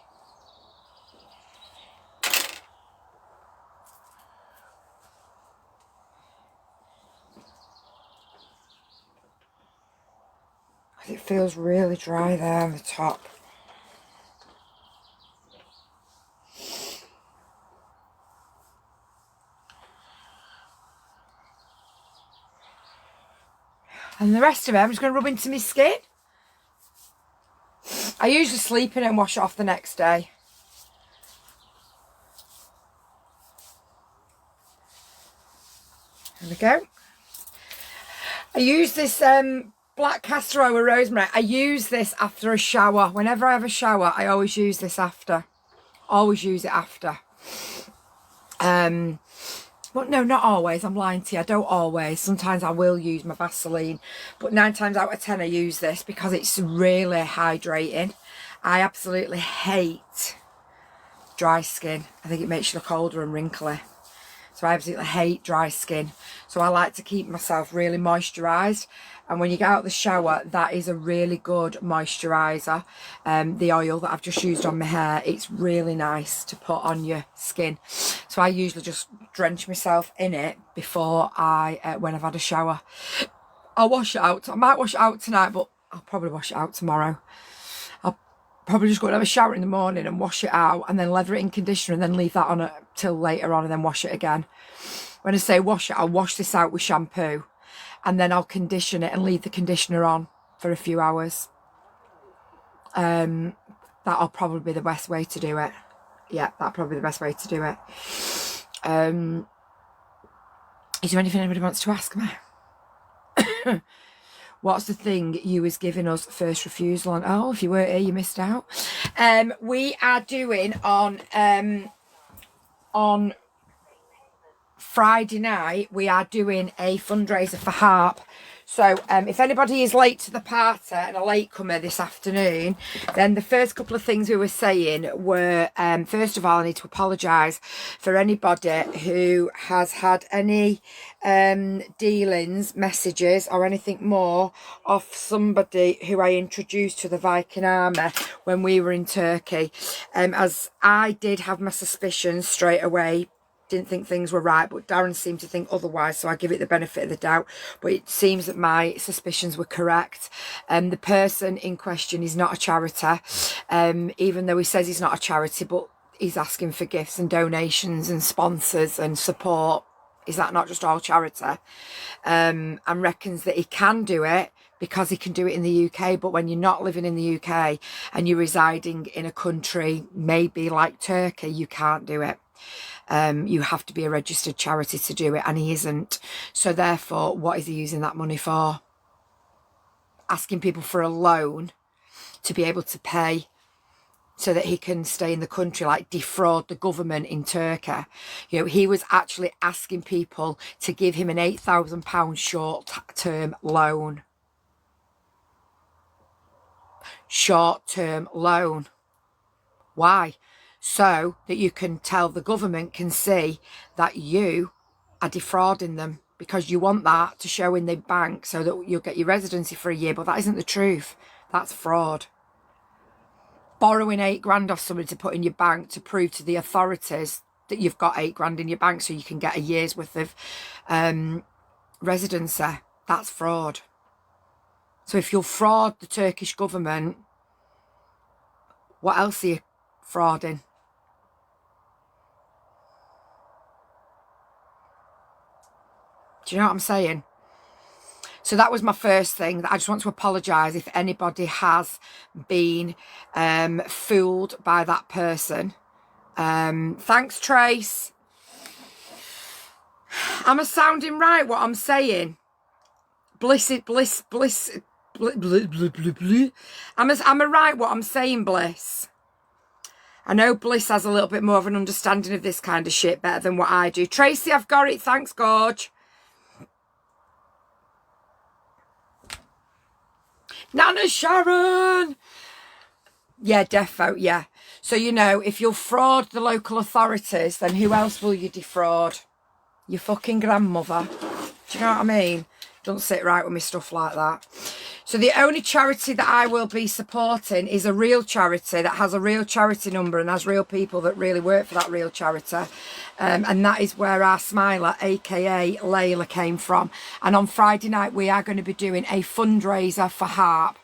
It feels really dry there on the top. And the rest of it I'm just going to rub into my skin. I usually sleep in it and wash it off the next day. There we go. I use this black castor oil with rosemary. I use this after a shower. Whenever I have a shower, I always use this after. Always use it after. Well, no, not always. I'm lying to you. I don't always. Sometimes I will use my Vaseline. But 9 times out of 10 I use this because it's really hydrating. I absolutely hate dry skin. I think it makes you look older and wrinkly. So I absolutely hate dry skin. So I like to keep myself really moisturised. And when you get out of the shower, that is a really good moisturiser. The oil that I've just used on my hair, it's really nice to put on your skin. So I usually just drench myself in it before when I've had a shower. I'll wash it out. I might wash it out tonight, but I'll probably wash it out tomorrow. I'll probably just go and have a shower in the morning and wash it out and then lather it in conditioner and then leave that on till later on and then wash it again. When I say wash it, I'll wash this out with shampoo and then I'll condition it and leave the conditioner on for a few hours. That'll probably be the best way to do it. Yeah, that'll probably be the best way to do it. Is there anything anybody wants to ask me? What's the thing you was giving us first refusal on? Oh, if you weren't here, you missed out. We are doing on Friday night, we are doing a fundraiser for HARP. So if anybody is late to the party and a latecomer this afternoon, then the first couple of things we were saying were, first of all, I need to apologise for anybody who has had any dealings, messages or anything more off somebody who I introduced to the Viking Army when we were in Turkey. As I did have my suspicions straight away, didn't think things were right, but Darren seemed to think otherwise, so I give it the benefit of the doubt. But it seems that my suspicions were correct. The person in question is not a charity, even though he says he's not a charity, but he's asking for gifts and donations and sponsors and support. Is that not just all charity? And reckons that he can do it because he can do it in the UK, but when you're not living in the UK and you're residing in a country maybe like Turkey, you can't do it. You have to be a registered charity to do it, and he isn't. So therefore, what is he using that money for? Asking people for a loan to be able to pay so that he can stay in the country, like defraud the government in Turkey. You know, he was actually asking people to give him an £8,000 short-term loan. Short-term loan. Why? So that you can tell the government can see that you are defrauding them because you want that to show in the bank so that you'll get your residency for a year, but that isn't the truth. That's fraud. Borrowing 8 grand off somebody to put in your bank to prove to the authorities that you've got 8 grand in your bank so you can get a year's worth of residency, that's fraud. So if you'll fraud the Turkish government, what else are you frauding? Do you know what I'm saying? So that was my first thing. That I just want to apologise if anybody has been fooled by that person. Thanks, Trace. Am I sounding right what I'm saying? Bliss. Am I right what I'm saying, Bliss? I know Bliss has a little bit more of an understanding of this kind of shit better than what I do. Tracy, I've got it. Thanks, Gorge. Nana Sharon. Yeah, defo, yeah. So, you know, if you'll fraud the local authorities, then who else will you defraud? Your fucking grandmother. Do you know what I mean? Don't sit right with me stuff like that. So the only charity that I will be supporting is a real charity that has a real charity number and has real people that really work for that real charity. And that is where our Smiler, aka Layla, came from. And on Friday night, we are going to be doing a fundraiser for HARP.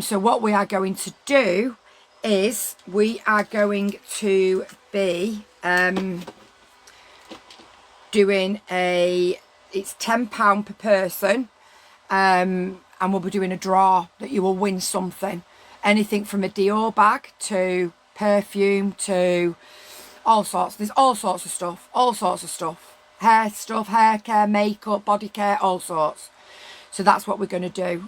So what we are going to do is we are going to be doing it's £10 per person. And we'll be doing a draw that you will win something. Anything from a Dior bag to perfume to all sorts. There's all sorts of stuff. All sorts of stuff. Hair stuff, hair care, makeup, body care, all sorts. So that's what we're going to do.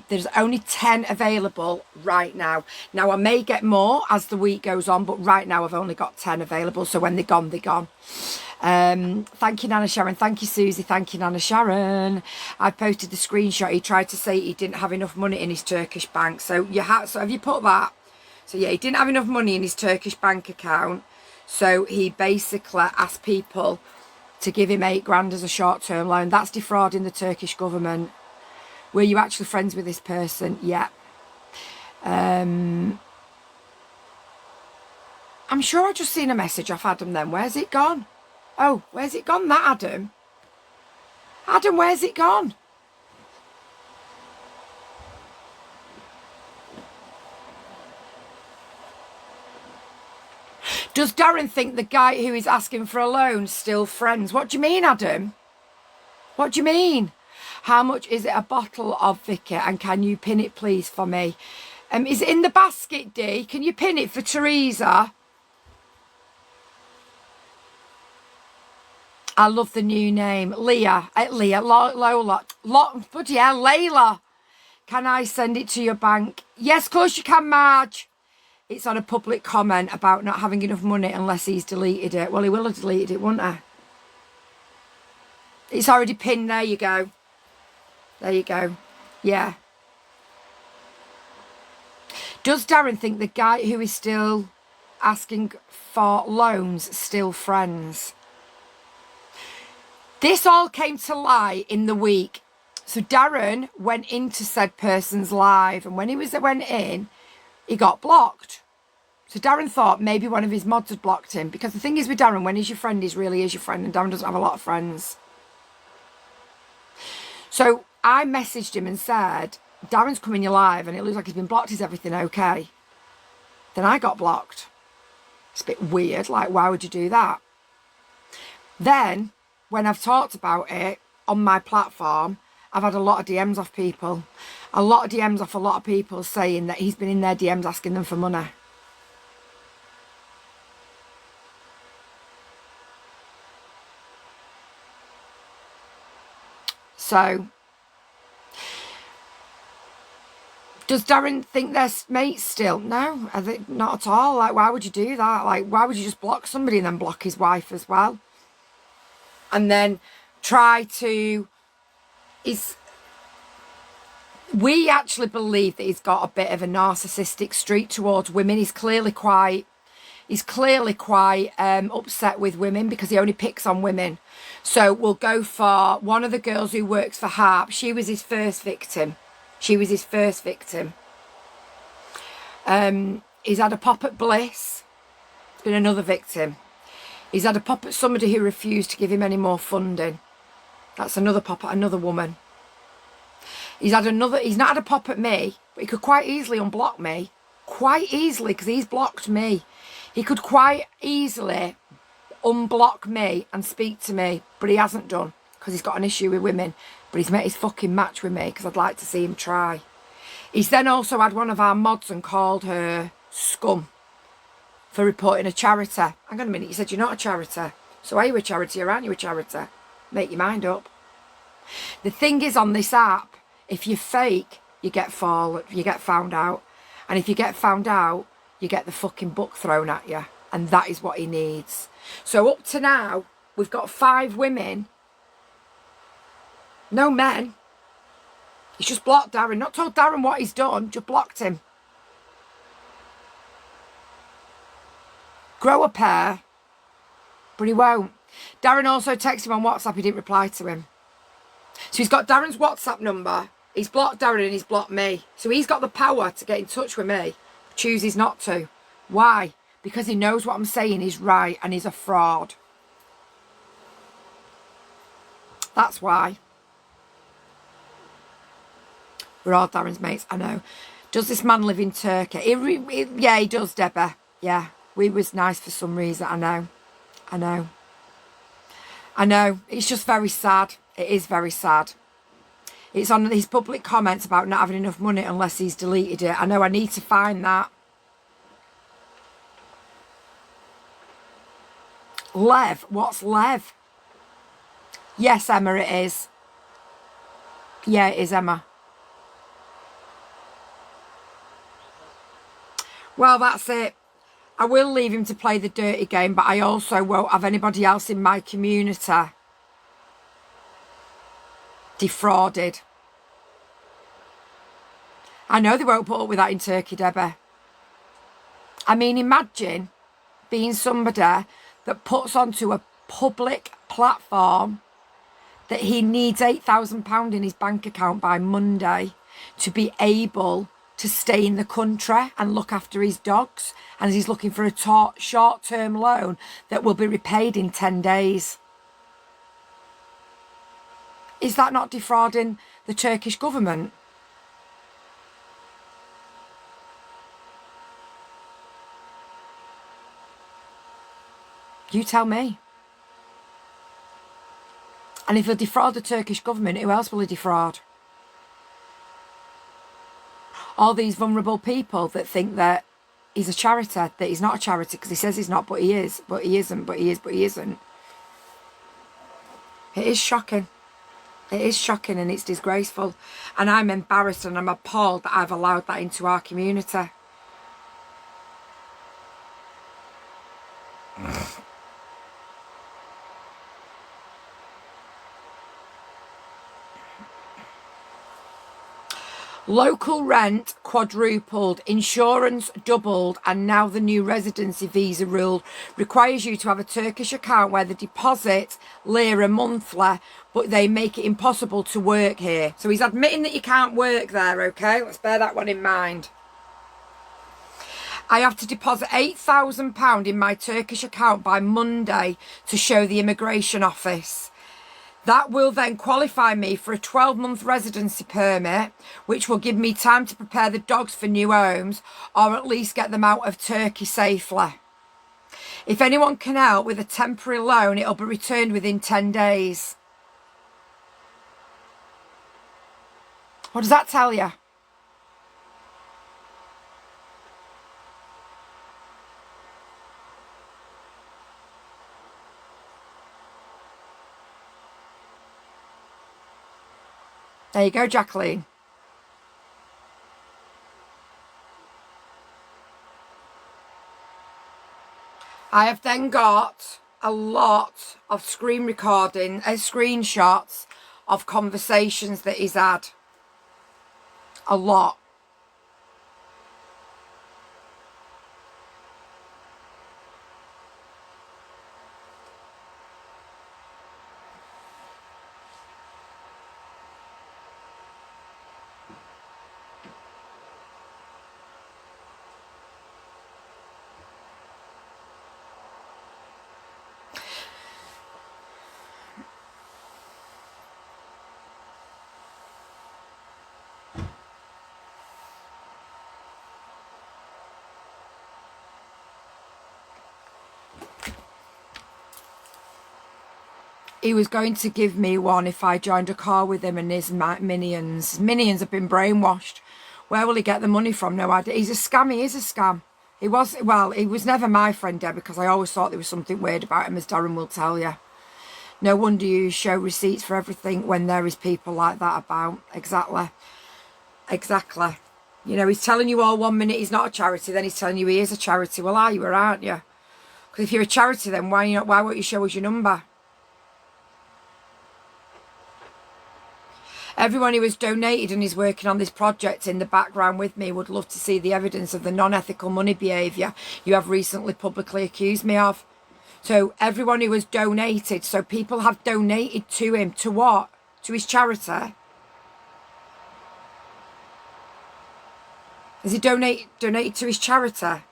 There's only 10 available right now. Now, I may get more as the week goes on, but right now I've only got 10 available. So when they're gone, they're gone. Thank you, Nana Sharon. Thank you, Susie. Thank you, Nana Sharon. I posted the screenshot. He tried to say he didn't have enough money in his Turkish bank. So have you put that? So yeah, he didn't have enough money in his Turkish bank account. So he basically asked people to give him 8 grand as a short-term loan. That's defrauding the Turkish government. Were you actually friends with this person? Yeah. I'm sure I just seen a message off Adam then. Where's it gone? Oh, where's it gone, that Adam? Adam, where's it gone? Does Darren think the guy who is asking for a loan still friends? What do you mean, Adam? What do you mean? How much is it a bottle of, Vicky? And can you pin it, please, for me? Is it in the basket, Dee? Can you pin it for Teresa? I love the new name. Lola. Bloody hell, Layla. Can I send it to your bank? Yes, of course you can, Marge. It's on a public comment about not having enough money unless he's deleted it. Well, he will have deleted it, won't he? It's already pinned. There you go. There you go. Yeah. Does Darren think the guy who is still asking for loans still friends? This all came to light in the week. So Darren went into said person's live, and when he went in, he got blocked. So Darren thought maybe one of his mods had blocked him, because the thing is with Darren, when he's your friend, he really is your friend, and Darren doesn't have a lot of friends. So I messaged him and said, Darren's coming your live and it looks like he's been blocked. Is everything okay? Then I got blocked. It's a bit weird. Like, why would you do that? Then, when I've talked about it on my platform, I've had a lot of DMs off people. A lot of DMs off a lot of people saying that he's been in their DMs asking them for money. So, does Darren think they're mates still? No, I think not at all. Like, why would you do that? Like, why would you just block somebody and then block his wife as well? And then try to... We actually believe that he's got a bit of a narcissistic streak towards women. He's clearly quite... He's clearly quite upset with women because he only picks on women. So we'll go for one of the girls who works for Harp. She was his first victim. She was his first victim. He's had a pop at Bliss. It's been another victim. He's had a pop at somebody who refused to give him any more funding. That's another pop at another woman. He's not had a pop at me, but he could quite easily unblock me. Quite easily, because he's blocked me. He could quite easily unblock me and speak to me, but he hasn't done, because he's got an issue with women. But he's met his fucking match with me, because I'd like to see him try. He's then also had one of our mods and called her scum for reporting a charity. Hang on a minute, you said you're not a charity. So are you a charity or aren't you a charity? Make your mind up. The thing is, on this app, if you're fake, you get found out. And if you get found out, you get the fucking book thrown at you. And that is what he needs. So up to now, we've got 5 women. No men. He's just blocked Darren. Not told Darren what he's done, just blocked him. Grow a pair. But he won't. Darren also texted him on WhatsApp. He didn't reply to him. So he's got Darren's WhatsApp number. He's blocked Darren and he's blocked me. So he's got the power to get in touch with me. Chooses not to. Why? Because he knows what I'm saying is right and he's a fraud. That's why. We're all Darren's mates, I know. Does this man live in Turkey? Yeah, he does, Deborah. Yeah, we was nice for some reason, I know. I know. I know. It's just very sad. It is very sad. It's on his public comments about not having enough money unless he's deleted it. I know, I need to find that. Lev. What's Lev? Yes, Emma, it is. Yeah, it is, Emma. Well, that's it. I will leave him to play the dirty game, but I also won't have anybody else in my community defrauded. I know they won't put up with that in Turkey, Debbie. I mean, imagine being somebody that puts onto a public platform that he needs £8,000 in his bank account by Monday to be able to stay in the country and look after his dogs, and he's looking for a short-term loan that will be repaid in 10 days. Is that not defrauding the Turkish government? You tell me. And if he'll defraud the Turkish government, who else will he defraud? All these vulnerable people that think that he's a charity, that he's not a charity because he says he's not, but he is, but he isn't, but he is, but he isn't. It is shocking. It is shocking and it's disgraceful. And I'm embarrassed and I'm appalled that I've allowed that into our community. Local rent quadrupled, insurance doubled, and now the new residency visa rule requires you to have a Turkish account where the deposit lira monthly, but they make it impossible to work here. So he's admitting that you can't work there, okay? Let's bear that one in mind. I have to deposit £8,000 in my Turkish account by Monday to show the immigration office. That will then qualify me for a 12-month residency permit, which will give me time to prepare the dogs for new homes or at least get them out of Turkey safely. If anyone can help with a temporary loan, it'll be returned within 10 days. What does that tell you? There you go, Jacqueline. I have then got a lot of screenshots of conversations that he's had. A lot. he was going to give me one if I joined a car with him and his minions. His minions have been brainwashed. Where will he get the money from? No idea. He's a scam. He is a scam. He was, well, he was never my friend, Deb, because I always thought there was something weird about him, as Darren will tell you. No wonder you show receipts for everything when there is people like that about. Exactly. Exactly. You know, he's telling you all 1 minute he's not a charity, then he's telling you he is a charity. Well, are you or aren't you? Because if you're a charity, then why won't you show us your number? Everyone who has donated and is working on this project in the background with me would love to see the evidence of the non-ethical money behaviour you have recently publicly accused me of. So everyone who has donated, so people have donated to him, to what? To his charity? Has he donated to his charity?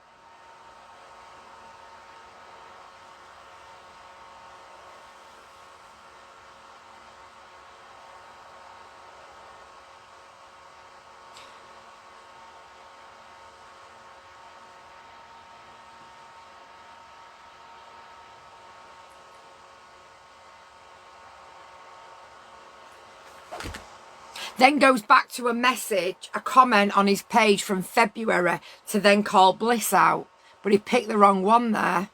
Then goes back to a message, a comment on his page from February to then call Bliss out. But he picked the wrong one there.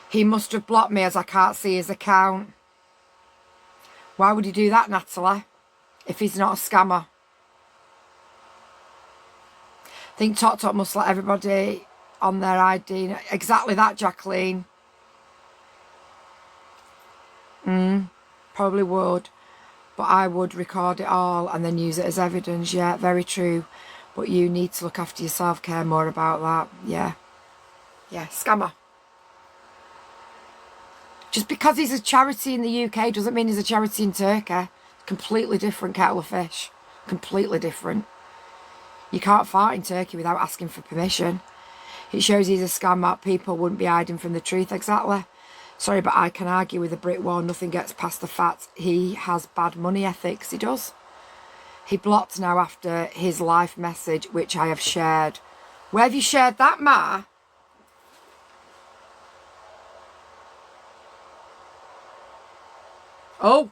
He must have blocked me as I can't see his account. Why would he do that, Natalie, if he's not a scammer? I think TokTok must let everybody on their ID. Exactly that, Jacqueline. Probably would, but I would record it all and then use it as evidence. Yeah, very true. But you need to look after yourself, care more about that. Yeah, scammer. Just because he's a charity in the UK doesn't mean he's a charity in Turkey. Completely different kettle of fish. Completely different. You can't fart in Turkey without asking for permission. It shows he's a scammer. People wouldn't be hiding from the truth. Exactly. Sorry, but I can argue with a brick wall. Nothing gets past the fact he has bad money ethics. He does. He blocked now after his live message, which I have shared. Where have you shared that, Ma? Oh.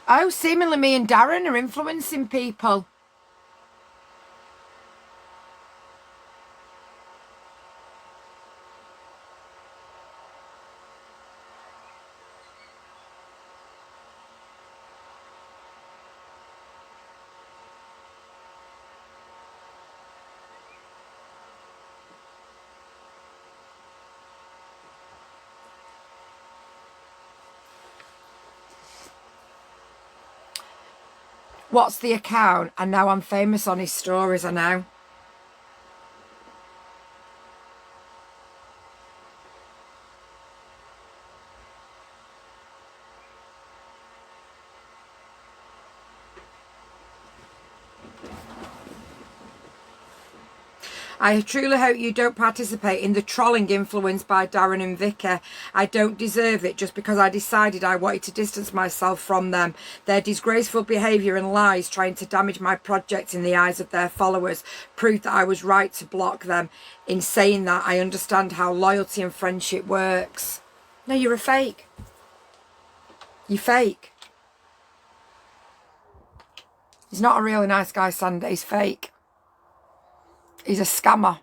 Oh, seemingly me and Darren are influencing people. What's the account? And now I'm famous on his stories, I know. I truly hope you don't participate in the trolling influenced by Darren and Vicky. I don't deserve it just because I decided I wanted to distance myself from them. Their disgraceful behaviour and lies trying to damage my project in the eyes of their followers proved that I was right to block them. In saying that, I understand how loyalty and friendship works. No, you're a fake. You're fake. He's not a really nice guy, Sandy. He's fake. He's a scammer.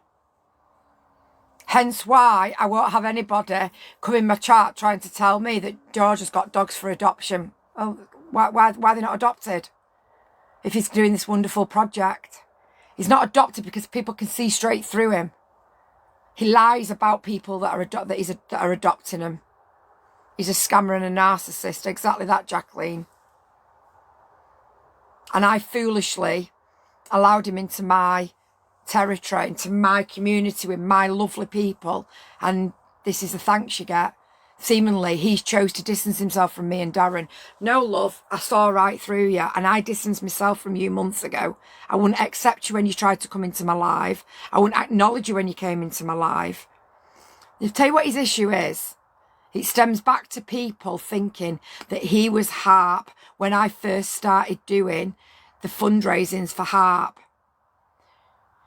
Hence why I won't have anybody come in my chat trying to tell me that George has got dogs for adoption. Oh, why are they not adopted? If he's doing this wonderful project. He's not adopted because people can see straight through him. He lies about people that are adopting him. He's a scammer and a narcissist. Exactly that, Jacqueline. And I foolishly allowed him into my territory, into my community with my lovely people, and this is the thanks you get. Seemingly he chose to distance himself from me and Darren. No, love, I saw right through you, and I distanced myself from you months ago. I wouldn't accept you when you tried to come into my life. I wouldn't acknowledge you when you came into my life. I'll tell you what his issue is. It stems back to people thinking that he was HARP when I first started doing the fundraisings for HARP.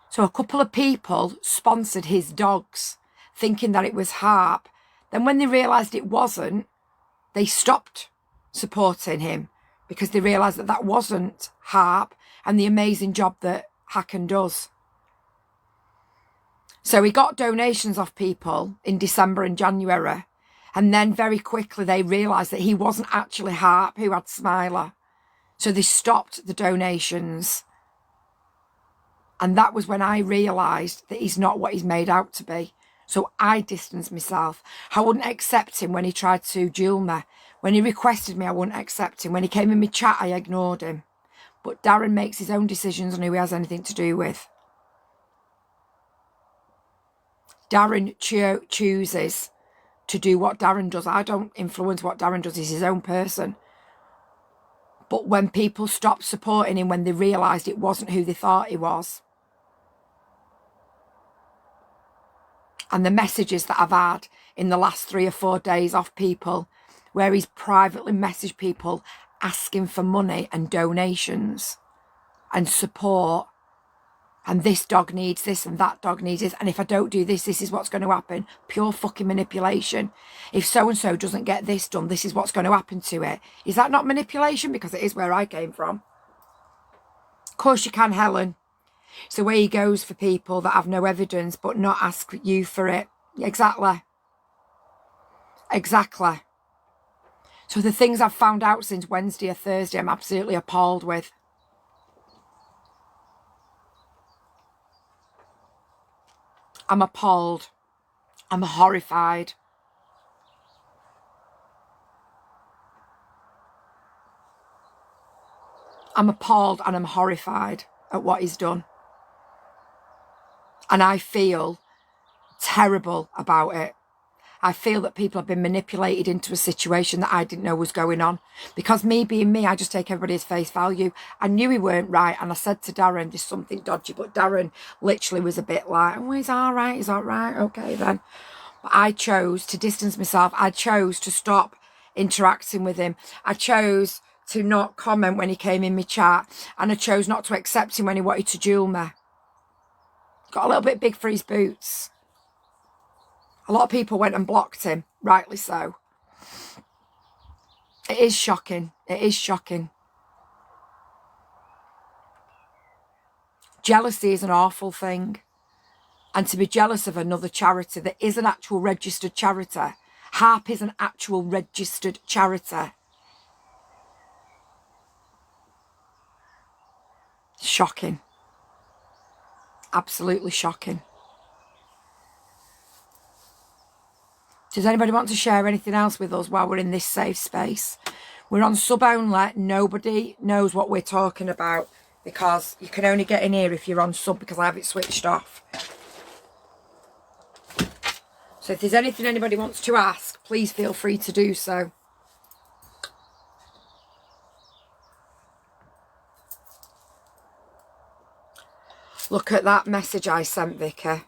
So a couple of people sponsored his dogs thinking that it was HARP. Then when they realised it wasn't, they stopped supporting him because they realised that that wasn't HARP and the amazing job that Hacken does. So he got donations off people in December and January. And then very quickly they realised that he wasn't actually HARP who had Smiler. So they stopped the donations. And that was when I realised that he's not what he's made out to be. So I distanced myself. I wouldn't accept him when he tried to duel me. When he requested me, I wouldn't accept him. When he came in my chat, I ignored him. But Darren makes his own decisions on who he has anything to do with. Darren chooses to do what Darren does. I don't influence what Darren does. He's his own person. But when people stopped supporting him, when they realised it wasn't who they thought he was, and the messages that I've had in the last 3 or 4 days off people, where he's privately messaged people asking for money and donations and support, and this dog needs this and that dog needs this, and if I don't do this, this is what's going to happen. Pure fucking manipulation. If so-and-so doesn't get this done, this is what's going to happen to it. Is that not manipulation? Because it is where I came from. Of course you can, Helen. It's the way he goes for people that have no evidence but not ask you for it. Exactly. Exactly. So the things I've found out since Wednesday or Thursday, I'm absolutely appalled with. I'm appalled. I'm horrified. I'm appalled and I'm horrified at what he's done. And I feel terrible about it. I feel that people have been manipulated into a situation that I didn't know was going on. Because me being me, I just take everybody as face value. I knew he weren't right. And I said to Darren, there's something dodgy. But Darren literally was a bit like, oh, he's all right. He's all right. Okay, then. But I chose to distance myself. I chose to stop interacting with him. I chose to not comment when he came in my chat. And I chose not to accept him when he wanted to duel me. Got a little bit big for his boots. A lot of people went and blocked him, rightly so. It is shocking. It is shocking. Jealousy is an awful thing. And to be jealous of another charity that is an actual registered charity. HARP is an actual registered charity. Shocking. Absolutely shocking. Does anybody want to share anything else with us while we're in this safe space? We're on sub only. Nobody knows what we're talking about because you can only get in here if you're on sub because I have it switched off. So if there's anything anybody wants to ask, please feel free to do so. Look at that message I sent, Vicky.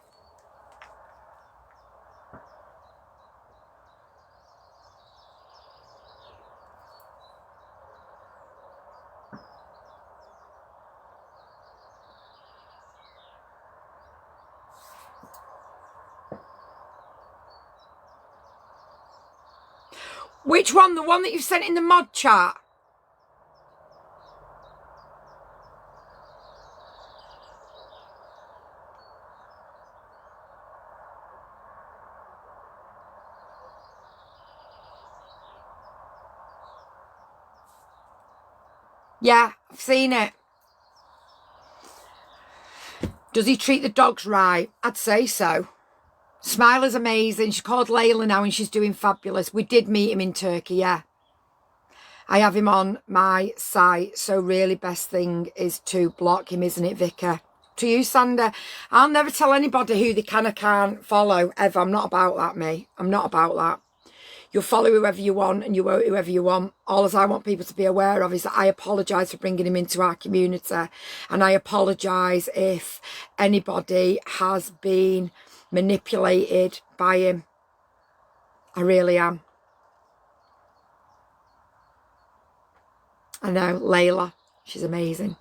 Which one? The one that you sent in the mod chat? Yeah, I've seen it. Does he treat the dogs right? I'd say so. Smiler's amazing. She's called Layla now and she's doing fabulous. We did meet him in Turkey, yeah. I have him on my site, so really best thing is to block him, isn't it, Vicky? To you, Sander. I'll never tell anybody who they can or can't follow, ever. I'm not about that, me. I'm not about that. You'll follow whoever you want and you vote whoever you want. All as I want people to be aware of is that I apologise for bringing him into our community. And I apologise if anybody has been manipulated by him. I really am. I know, Layla, she's amazing.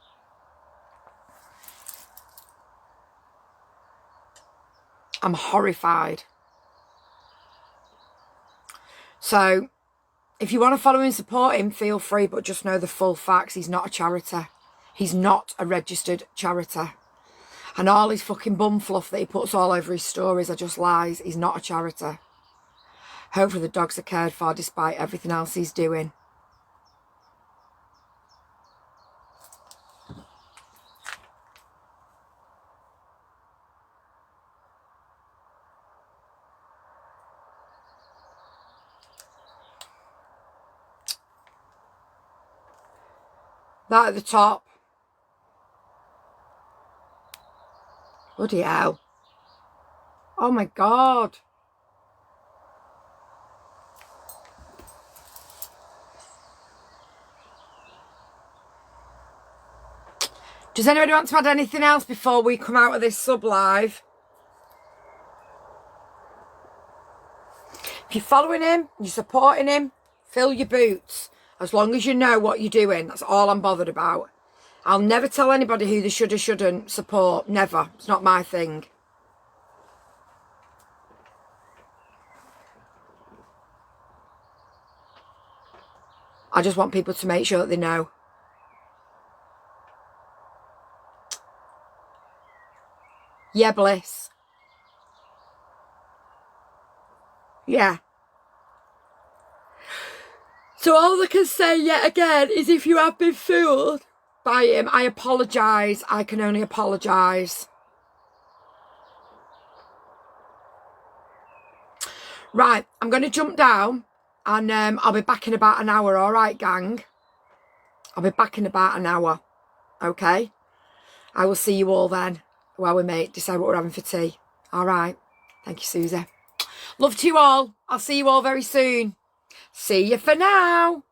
I'm horrified. So, if you want to follow and support him, feel free, but just know the full facts. He's not a charity. He's not a registered charity. And all his fucking bum fluff that he puts all over his stories are just lies. He's not a charity. Hopefully the dogs are cared for despite everything else he's doing. That at the top. Bloody hell. Oh my God. Does anybody want to add anything else before we come out of this sub live? If you're following him, you're supporting him, fill your boots. As long as you know what you're doing, that's all I'm bothered about. I'll never tell anybody who they should or shouldn't support. Never. It's not my thing. I just want people to make sure that they know. Yeah, Bliss. Yeah. So all I can say yet again is if you have been fooled by him, I apologise. I can only apologise. Right, I'm going to jump down and I'll be back in about an hour, all right, gang? I'll be back in about an hour, okay? I will see you all then while we decide what we're having for tea. All right. Thank you, Susie. Love to you all. I'll see you all very soon. See you for now.